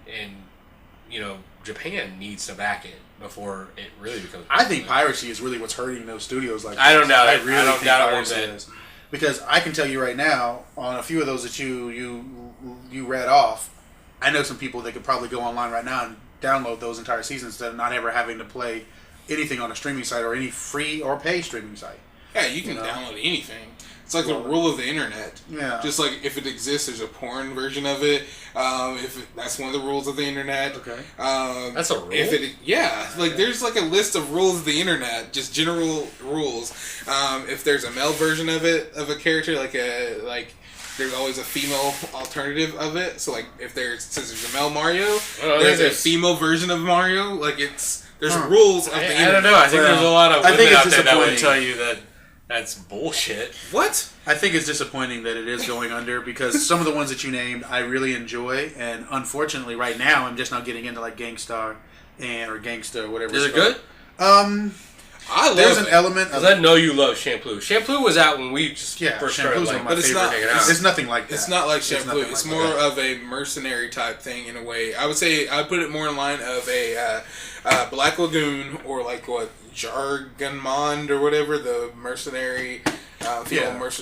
Japan needs to back it before it really becomes. I think piracy is really what's hurting those studios. Like, I don't doubt it. I don't doubt it. Because I can tell you right now, on a few of those that you read off, I know some people that could probably go online right now and download those entire seasons instead of not ever having to play anything on a streaming site or any free or pay streaming site. Yeah, you can download anything. It's like the rule of the internet. Yeah. Just like if it exists, there's a porn version of it. That's one of the rules of the internet. Okay. That's a rule? There's like a list of rules of the internet, just general rules. If there's a male version of it, of a character, there's always a female alternative of it. So like since there's a male Mario, there's a female version of Mario. Like there's rules of the internet. I don't know. I think there's a lot of women out there that would tell you that. That's bullshit. What? I think it's disappointing that it is going under because some of the ones that you named I really enjoy, and unfortunately right now I'm just not getting into like Gangstar or Gangsta or whatever. Is it good? I love There's an element because I know you love Shampoo. Shampoo was out when we just first started. One of my favorite hanging out. It's nothing like that. It's not like Shampoo. It's more of a mercenary type thing in a way. I would say I put it more in line of a Black Lagoon or like what Jargonmond or whatever, the mercenary gun dealer.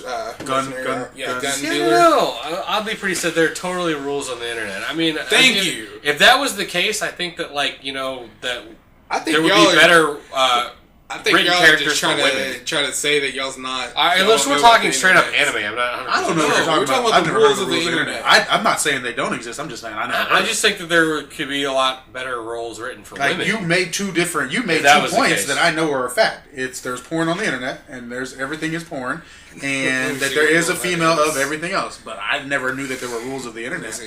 No, oddly pretty said there are totally rules on the internet. I mean, thank you. If that was the case, I think that that I think there would be better. I think y'all are just trying to say that y'all's not. Unless we're talking straight up anime, I'm not. I don't know what you're talking about. The rules of the internet. I'm not saying they don't exist. I'm just saying I just think that there could be a lot better rules written for women. You made two points that I know are a fact. There's porn on the internet, and everything is porn, and that there is a female of everything else. But I never knew that there were rules of the internet.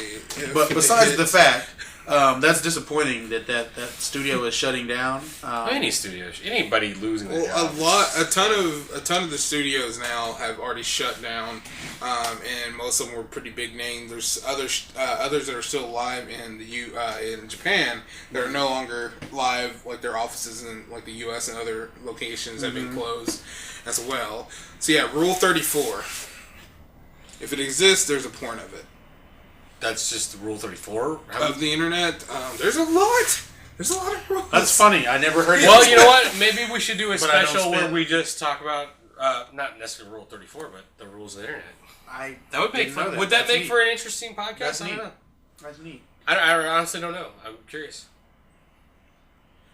But besides the fact That's disappointing that studio is shutting down. Any studio, anybody losing their jobs. A ton of the studios now have already shut down, and most of them were pretty big names. There's others that are still live in in Japan that are no longer live, like their offices in like the U.S. and other locations have been closed as well. So yeah, Rule 34. If it exists, there's a porn of it. That's just Rule 34 of the internet. There's a lot. There's a lot of rules. That's funny. I never heard. Well, you know what? Maybe we should do a special where we just talk about not necessarily Rule 34, but the rules of the internet. That would make fun. Would that make for an interesting podcast? That's I don't know. That's neat. I honestly don't know. I'm curious.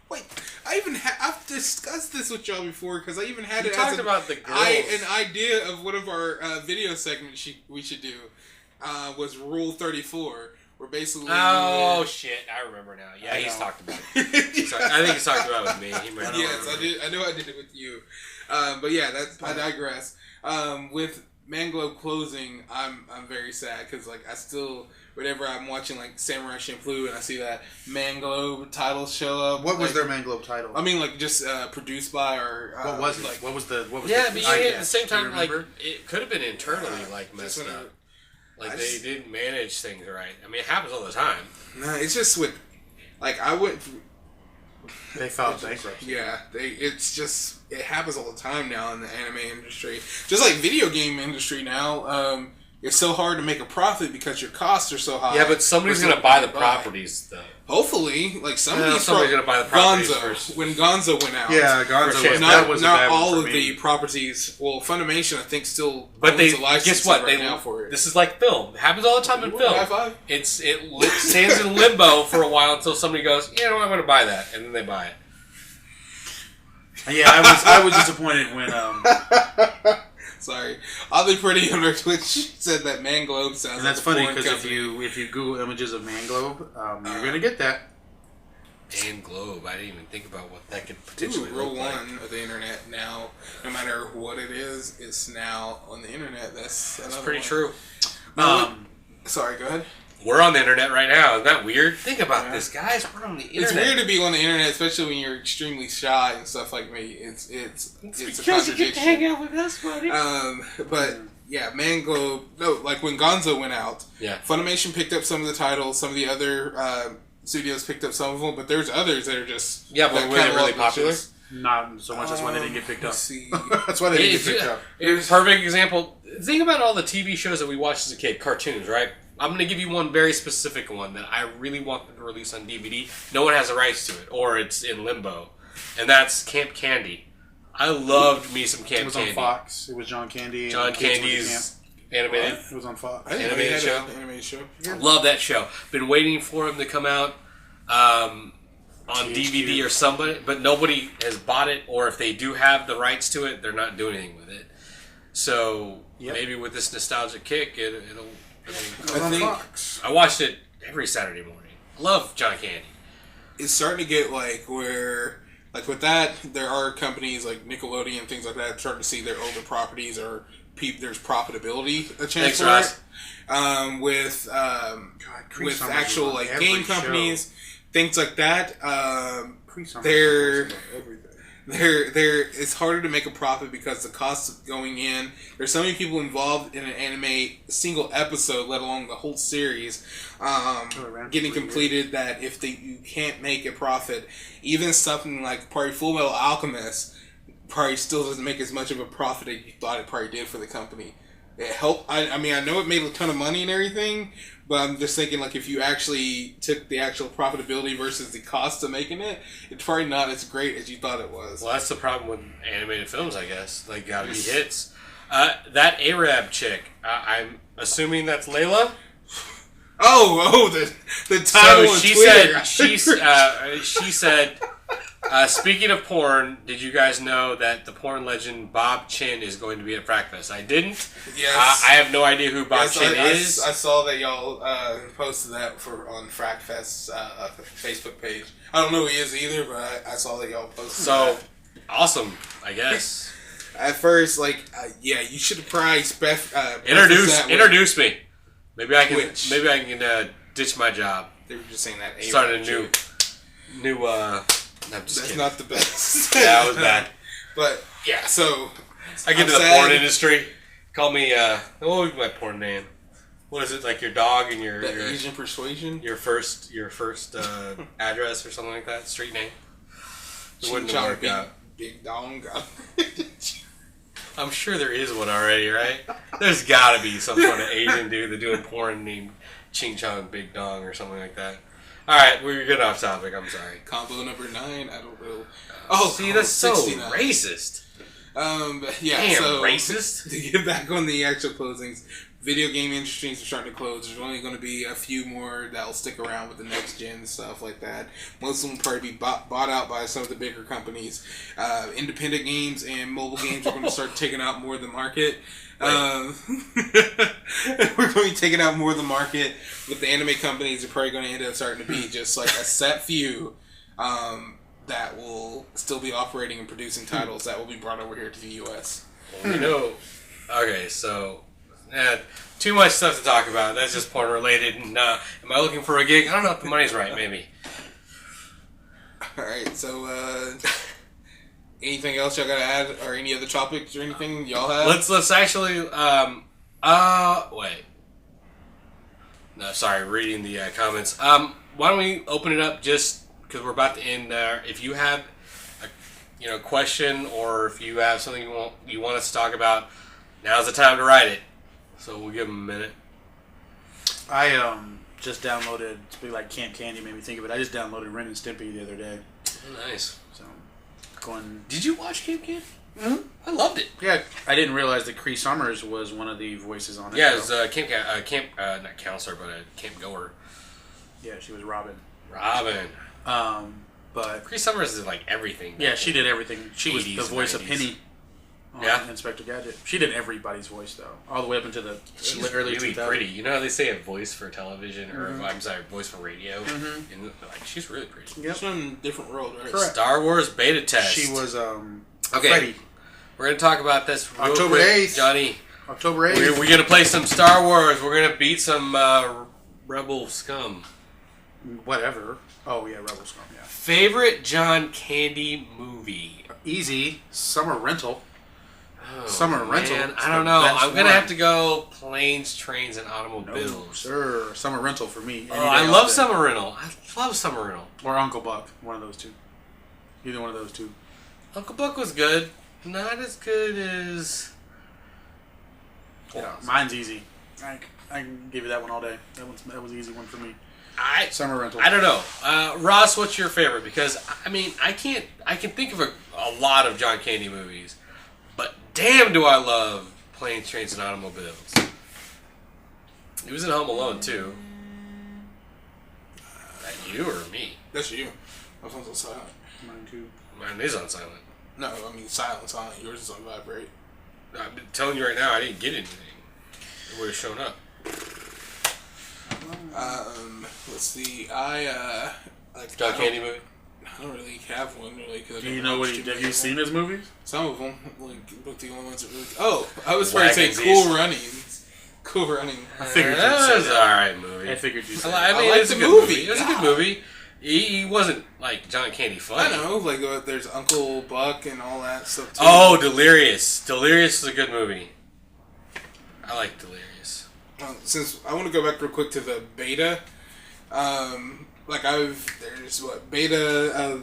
Wait, I've discussed this with y'all before because I even had you it talked as about the girls. an idea of one of our video segments we should do. Was Rule 34, where basically... Oh, shit. I remember now. Yeah, he's talked about it. I think he's talked about it with me. Yes, I did. I know I did it with you. But yeah, I digress. With Manglobe closing, I'm very sad, because like, I still... Whenever I'm watching like Samurai Champloo and I see that Manglobe title show up... What was their Manglobe title? I mean, like, just produced by or... what was it? Like, what was the... Yeah, but at the same time, like, it could have been internally, like, messed up. Like, they didn't manage things right. I mean, it happens all the time. No, it's just with... Like, I went... They filed bankruptcy. Yeah, it's just... It happens all the time now in the anime industry. Just like video game industry now, it's so hard to make a profit because your costs are so high. Yeah, but somebody's going to buy the properties, though. Hopefully, like somebody's going to buy the properties Gonzo, first. When Gonzo went out. Yeah, Gonzo was not all of the properties. Well, Funimation, I think, still owns a license guess what? Right now for it. This is like film. It happens all the time in film. High five? It stands in limbo for a while until somebody goes, you know what, I'm going to buy that, and then they buy it. Yeah, I was disappointed when. Sorry, Oddly Pretty on our Twitch said that Manglobe sounds. And that's like funny because if you Google images of Manglobe, you're gonna get that. Manglobe. I didn't even think about what that could potentially Rule look like. one of the internet now, no matter what it is, it's now on the internet. That's pretty true. Sorry, go ahead. We're on the internet right now. Isn't that weird? Think about this, guys. We're on the internet. It's weird to be on the internet, especially when you're extremely shy and stuff like me. It's a because you get to hang out with us, buddy. But yeah, Manglobe. No, like when Gonzo went out, yeah, Funimation picked up some of the titles. Some of the other studios picked up some of them, but there's others that are just but were they really popular? Not so much as why they didn't get picked up. See. That's why they didn't get picked up. Perfect example. Think about all the TV shows that we watched as a kid, cartoons, right? I'm going to give you one very specific one that I really want them to release on DVD. No one has the rights to it, or it's in limbo. And that's Camp Candy. I loved me some Camp Candy. It was on Fox. It was John Candy. John Candy's animated. It was on Fox. Animated show. Animated show. Yeah. Love that show. Been waiting for him to come out on DVD or somebody, but nobody has bought it, or if they do have the rights to it, they're not doing anything with it. So maybe with this nostalgic kick, it'll. I watched it every Saturday morning. Love John Candy. It's starting to get like where, like with that, there are companies like Nickelodeon and things like that starting to see their older properties or there's profitability a chance for it. With actual like game companies, things like that. It's harder to make a profit because the cost of going in. There's so many people involved in an anime single episode, let alone the whole series, getting completed. That if you can't make a profit, even something like probably Full Metal Alchemist probably still doesn't make as much of a profit as you thought it probably did for the company. It helped. I mean, I know it made a ton of money and everything, but I'm just thinking, like, if you actually took the actual profitability versus the cost of making it, it's probably not as great as you thought it was. Well, that's the problem with animated films, I guess. They gotta be hits. That Arab chick, I'm assuming that's Layla? The title on Twitter. She said, speaking of porn, did you guys know that the porn legend Bob Chin is going to be at Frackfest? I didn't. Yes. I have no idea who Bob Chin is. I saw that y'all posted that on Frackfest's Facebook page. I don't know who he is either, but I saw that y'all posted that. Awesome, I guess. At first, you should have probably introduce me. Maybe I can ditch my job. They were just saying that. Started a new. I'm just That's kidding. not the best. Yeah, that was bad. But yeah, so I get I'm to the sad. porn industry. Call me. What would be my porn name? What is it, like your dog and your Asian persuasion? your first address or something like that? Street name. It wouldn't Ching-chong work out. Big dong. I'm sure there is one already, right? There's got to be some sort of Asian dude that's doing porn named Ching Chong Big Dong or something like that. All right, we're getting off topic. I'm sorry. Combo number 9. I don't know. Oh, see, that's so 69. racist. Yeah. Damn, so racist. To get back on the actual closings, video game industries are starting to close. There's only going to be a few more that'll stick around with the next gen stuff like that. Most of them will probably be bought out by some of the bigger companies. Independent games and mobile games are going to start taking out more of the market. We're going to be taking out more of the market. With the anime companies, are probably going to end up starting to be just like a set few that will still be operating and producing titles that will be brought over here to the U.S. Well, okay, so too much stuff to talk about. That's just porn related. And am I looking for a gig? I don't know if the money's right. Maybe. All right, so anything else y'all got to add, or any other topics or anything y'all have? Let's actually wait. No, sorry, reading the comments. Why don't we open it up just because we're about to end there. If you have a question, or if you have something you want us to talk about, now's the time to write it. So we'll give them a minute. I just downloaded, to be like Camp Candy made me think of it. I just downloaded Ren and Stimpy the other day. Oh, nice. So going. Did you watch Camp Kid? Mm-hmm. I loved it. Yeah, I didn't realize that Cree Summers was one of the voices on it. Yeah, it was not counselor, but a camp goer. Yeah, she was Robin. But Cree Summers is like everything. yeah, she did everything. She was 80s, the voice of 90s. Penny on Yeah. Inspector Gadget. She did everybody's voice though, all the way up into the She's early really 2000s. pretty. You know how they say a voice for television, or Mhm. I'm sorry, voice for radio, Mhm. and like she's really pretty. Yep. It's in a different world, right? Correct. Star Wars beta test. She was Okay. Freddy. We're gonna talk about this real October quick, 8th. Johnny. October 8th. We're gonna play some Star Wars. We're gonna beat some Rebel scum. Whatever. Oh yeah, Rebel Scum. Yeah. Favorite John Candy movie? Easy. Summer Rental. Oh, Summer Rental. Man, It's I don't the know. best I'm gonna one. have to go Planes, Trains, and No, Automobiles. sir. Summer Rental for me. Oh, I love Summer Rental. I love Summer Rental. Or Uncle Buck. One of those two. Either one of those two. Uncle Buck was good. Not as good as. Yeah, mine's easy. I can give you that one all day. That was an easy one for me. Summer Rental. I don't know. Ross, what's your favorite? Because I mean, I can think of a lot of John Candy movies, but damn, do I love Planes, Trains, and Automobiles. He was in Home Alone too. That you or me? That's you. My phone's on silent. Mine too. Mine is on silent. No, I mean silent. Yours is on vibrate. I'm telling you right now, I didn't get anything. It would have shown up. Let's see. I like John Candy movie. I don't really have one really. Cause I Do you don't know watch what too have many you of seen them. his movies? Some of them, like the only ones that really. Oh, I was trying to say Wagons Cool East. Runnings. Cool Running. I figured you'd That say was that. alright movie. I figured you'd say I that. mean, like it's a the good movie. movie. It was a good movie. He wasn't like John Candy funny. I know, like there's Uncle Buck and all that stuff too. Oh, Delirious. Delirious is a good movie. I like Delirious. Since I want to go back real quick to the beta, there's what beta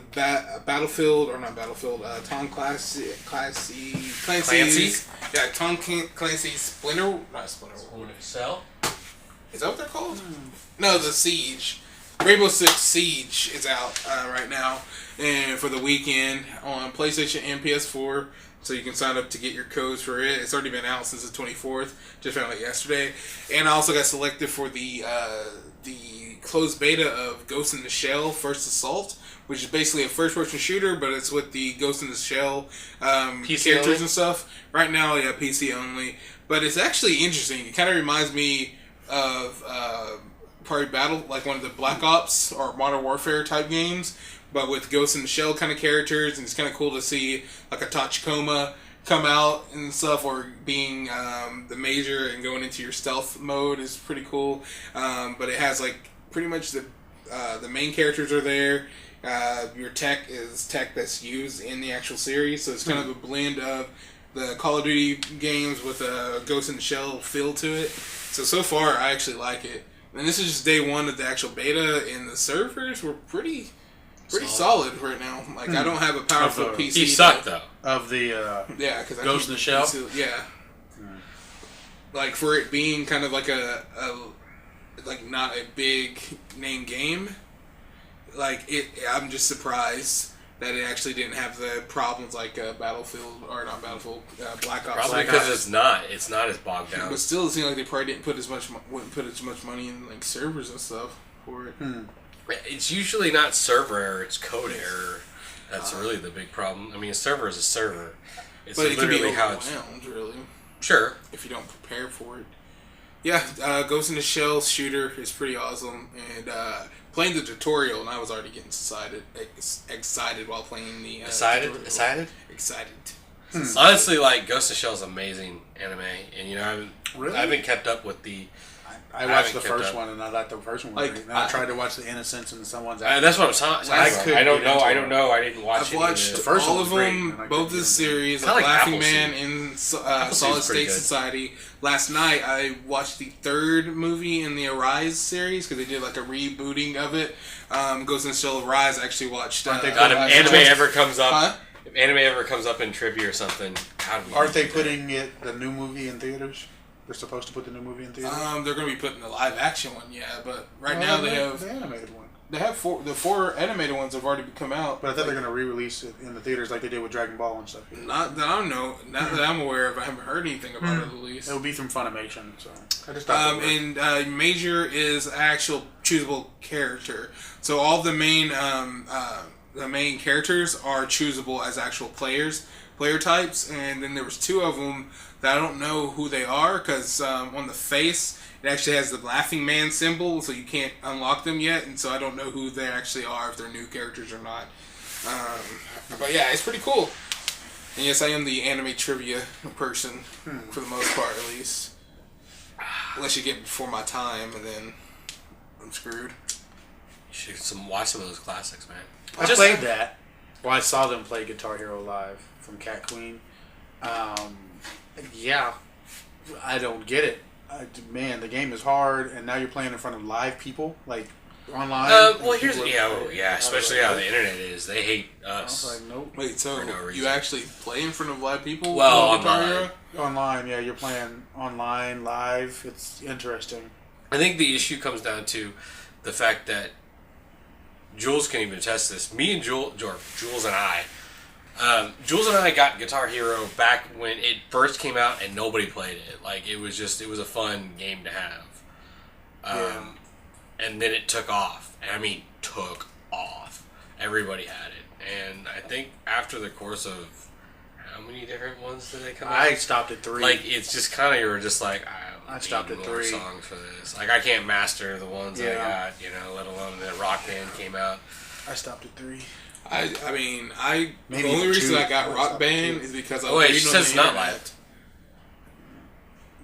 Battlefield or not Battlefield, Tom Clancy's yeah, Tom Clancy's Splinter Cell? is that what they're called? No, the Siege. Rainbow Six Siege is out right now, and for the weekend on PlayStation and PS4. So you can sign up to get your codes for it. It's already been out since the 24th. Just found out yesterday. And I also got selected for the closed beta of Ghost in the Shell First Assault, which is basically a first-person shooter, but it's with the Ghost in the Shell PC characters only? and stuff. Right now, yeah, PC only. But it's actually interesting. It kind of reminds me of probably like one of the Black Ops or Modern Warfare type games, but with Ghost in the Shell kind of characters, and it's kind of cool to see like a Tachikoma come out and stuff, or being the Major and going into your stealth mode is pretty cool. But it has like pretty much the the main characters are there. Your tech is tech that's used in the actual series, so it's kind of a blend of the Call of Duty games with a Ghost in the Shell feel to it. So far, I actually like it. And this is just day one of the actual beta, and the servers were pretty solid right now. Like, I don't have a powerful PC. He sucked, though. Of the because Ghost in the Shell? Yeah. Like, for it being kind of like a like, not a big name game, like, I'm just surprised that it actually didn't have the problems like Battlefield, or not Battlefield, Black Ops. Probably because it's not as bogged down. But still, it seemed like they probably wouldn't put as much money in like servers and stuff for it. It's usually not server error; it's code error. That's really the big problem. I mean, a server is a server. It's but it can be overwhelmed, really. Sure. If you don't prepare for it. Yeah, Ghost in the Shell shooter is pretty awesome, and playing the tutorial, and I was already getting excited while playing the Excited? Excited. Honestly, like, Ghost in the Shell is amazing anime, and you know, Really? I haven't kept up with the. I watched the first one, and I liked the first one. Like, Then I tried to watch the Innocence and someone's. That's what I'm talking. I don't know. I didn't watch. I've watched the first all one of was them, great, both the series, I like Laughing Appleseed. Man and Appleseed's Solid pretty State good. Society. Last night, I watched the third movie in the Arise series because they did like a rebooting of it. Ghost in the Shell Arise. I actually watched. God, if anime ever comes up, Huh? if anime ever comes up in trivia or something, how do we? Aren't they putting the new movie in theaters? They're supposed to put the new movie in theaters. They're going to be putting the live action one, yeah. But right now they have the animated one. They have the four animated ones have already come out. But I thought they're going to re-release it in the theaters like they did with Dragon Ball and stuff. Not that I know. Not that I'm aware of. I haven't heard anything about it at least. It'll be from Funimation, so I just thought. And Major is actual choosable character. So all the main characters are choosable as actual player types. And then there was two of them that I don't know who they are because on the face it actually has the Laughing Man symbol, so you can't unlock them yet, and so I don't know who they actually are, if they're new characters or not. But yeah, it's pretty cool. And yes, I am the anime trivia person, for the most part at least. Unless you get before my time, and then I'm screwed. You should watch some of those classics, man. I played that. Well, I saw them play Guitar Hero Live from Cat Queen. Yeah, I don't get it. Man, the game is hard, and now you're playing in front of live people, like online. Well, here's especially how the internet is. They hate I us. was like, nope. Wait, so For no reason. you actually play in front of live people? Well, on Guitar online. Hero? Online, yeah, you're playing online, live. It's interesting. I think the issue comes down to the fact that Jules can even attest this. Me and Jules and I got Guitar Hero back when it first came out and nobody played it. Like, it was a fun game to have. And then it took off. And I mean, took off. Everybody had it. And I think after the course of how many different ones did they come out? I stopped at 3. Like, it's just kind of, you're just like, I stopped at more 3 songs for this. Like, I can't master the ones that I Yeah. got, let alone the Rock Band came out. I stopped at 3. I mean, Maybe the only reason 2. I got I Rock stopped Band at 2. is because I Oh, was wait, she reading on says the it's not internet. live.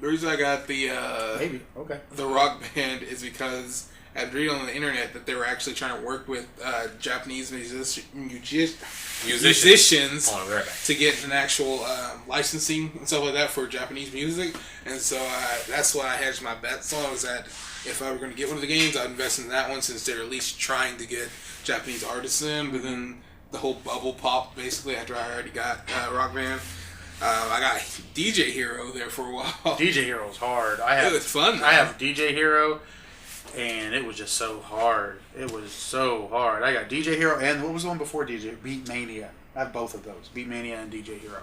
The reason I got Maybe. Okay. the Rock Band is because I read on the internet that they were actually trying to work with Japanese musicians Hold on, right back. to get an actual licensing and stuff like that for Japanese music, and so that's why I hedged my bets on. Was that if I were going to get one of the games, I'd invest in that one since they're at least trying to get Japanese artists in. But then the whole bubble popped basically after I already got Rock Band. I got DJ Hero there for a while. DJ Hero's hard. It was fun, though. I have DJ Hero, and it was just so hard. It was so hard. I got DJ Hero, and what was the one before DJ? Beat Mania. I have both of those. Beat Mania and DJ Hero.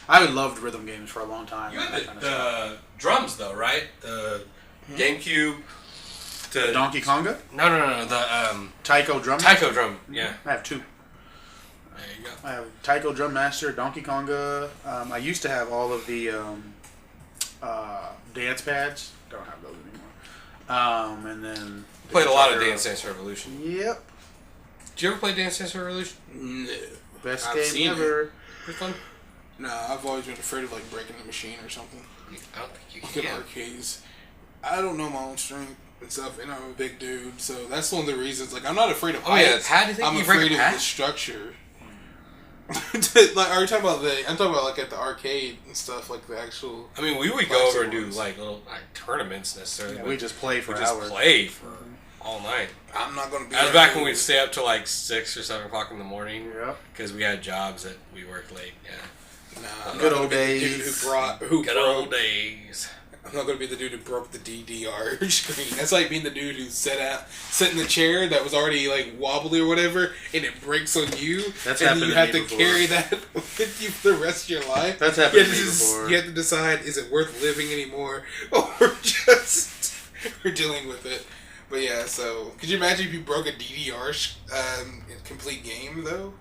I loved rhythm games for a long time. You and had that kind of stuff. the drums, though, right? The GameCube. The Donkey Konga? No. The Taiko Drum Taiko drum. Yeah. I have 2. There you go. I have Taiko Drum Master, Donkey Konga. I used to have all of the dance pads. Don't have those anymore. And then Played a lot of Guitar Dance Dance Revolution. Yep. Did you ever play Dance Dance Revolution? No. Best I've game seen ever. Pretty fun. No, I've always been afraid of breaking the machine or something. I don't think you Look at can. arcades. I don't know my own strength. and stuff, and I'm a big dude, so that's one of the reasons. Like, I'm not afraid of Oh yeah, heights. Pat, do you think I'm you break afraid a of Pat? the structure. Like, are you talking about I'm talking about like at the arcade and stuff, like the actual. I mean, we would go over and do like little tournaments necessarily. Yeah, but we just play for we hours. just play for all night. I'm not gonna be. That was back when we'd stay up till like 6 or 7 o'clock in the morning. Yep. Because we had jobs that we worked late. Yeah. Nah, I'm Good not old gonna be the days. dude who Good broke. old days. I'm not gonna be the dude who broke the DDR screen. That's like being the dude who sit in the chair that was already like wobbly or whatever, and it breaks on you. That's and happened you to have me to before. carry that with you for the rest of your life. That's happened to me just, before. You have to decide: is it worth living anymore, or just we're dealing with it? But yeah, so could you imagine if you broke a DDR complete game though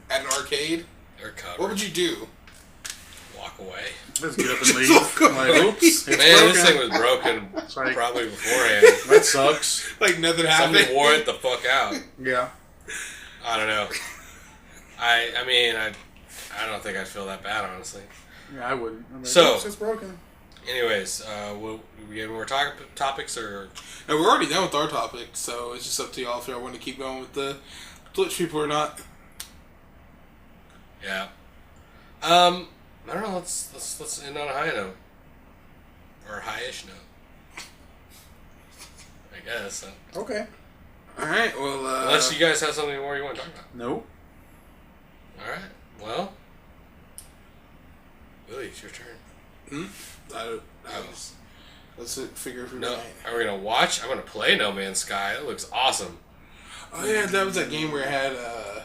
at an arcade? Or covered. What would you do? Walk away. Let's get up and leave. Walk away. Like, oops, it's Man, broken. this thing was broken like- probably beforehand. That sucks. Like nothing happened. Somebody wore it the fuck out. Yeah. I don't know. I mean, I don't think I'd feel that bad, honestly. Yeah, I wouldn't. I'm like, So- oops, it's broken. Anyways, we have more topics or... And we're already done with our topic, so it's just up to y'all if y'all want to keep going with the Twitch people or not. Yeah. I don't know. Let's end on a high note, or a high-ish note. I guess. Okay. All right. Well, Unless you guys have something more you want to talk about. Nope. All right. Well, Willie, it's your turn. Let's figure for No, tonight. are we gonna watch? I'm gonna play No Man's Sky. It looks awesome. Oh yeah, that was that game where it had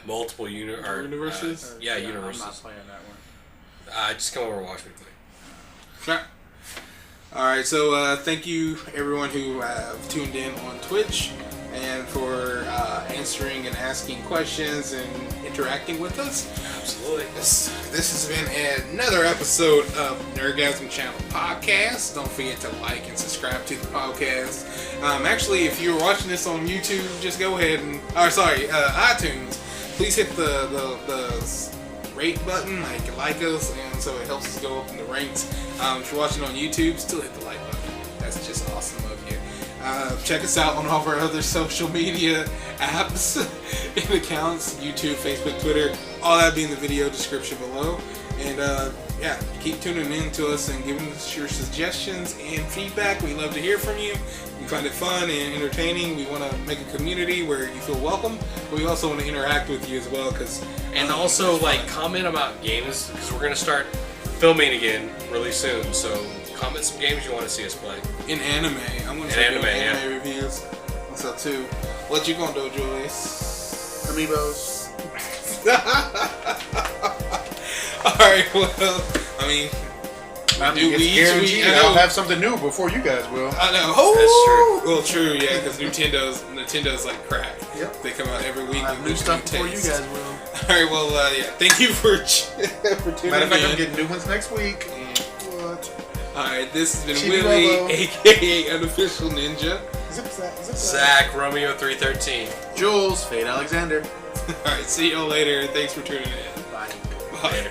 Multiple universes? Yeah, I'm universes. not playing that one. Just come over and watch me play. Yeah. All right, so thank you everyone who have tuned in on Twitch and for answering and asking questions and interacting with us. Absolutely. This has been another episode of Nerdgasm Channel Podcast. Don't forget to like and subscribe to the podcast. Actually, if you're watching this on YouTube, just go ahead and, iTunes. Please hit the rate button, like us, and so it helps us go up in the ranks. If you're watching on YouTube, still hit the like button. That's just awesome of you. Check us out on all of our other social media apps and accounts, YouTube, Facebook, Twitter, all that be in the video description below. And yeah, keep tuning in to us and giving us your suggestions and feedback. We love to hear from you. We find it fun and entertaining. We want to make a community where you feel welcome, but we also want to interact with you as well. And also, like, comment about games, because we're going to start filming again really soon. So, comment some games you want to see us play. In anime. I'm going to In do anime, anime reviews. What's up, too? What you going to do, Julius? Amiibos. Alright, well, I mean, I'll have something new before you guys will. I know. Oh, That's true. Well, true, yeah, because Nintendo's like crack. Yep. They come out every week I'll with have new stuff before you taste. guys will. Alright, well, yeah, thank you for tuning Matter of fact, in. I'm getting new ones next week. What? Alright, this has been Chibi Willie, Bobo. aka Unofficial Ninja. Zach, Romeo 313. Jules, Fade Alexander. Alright, see y'all later. Thanks for tuning in. Bye. Bye. Later.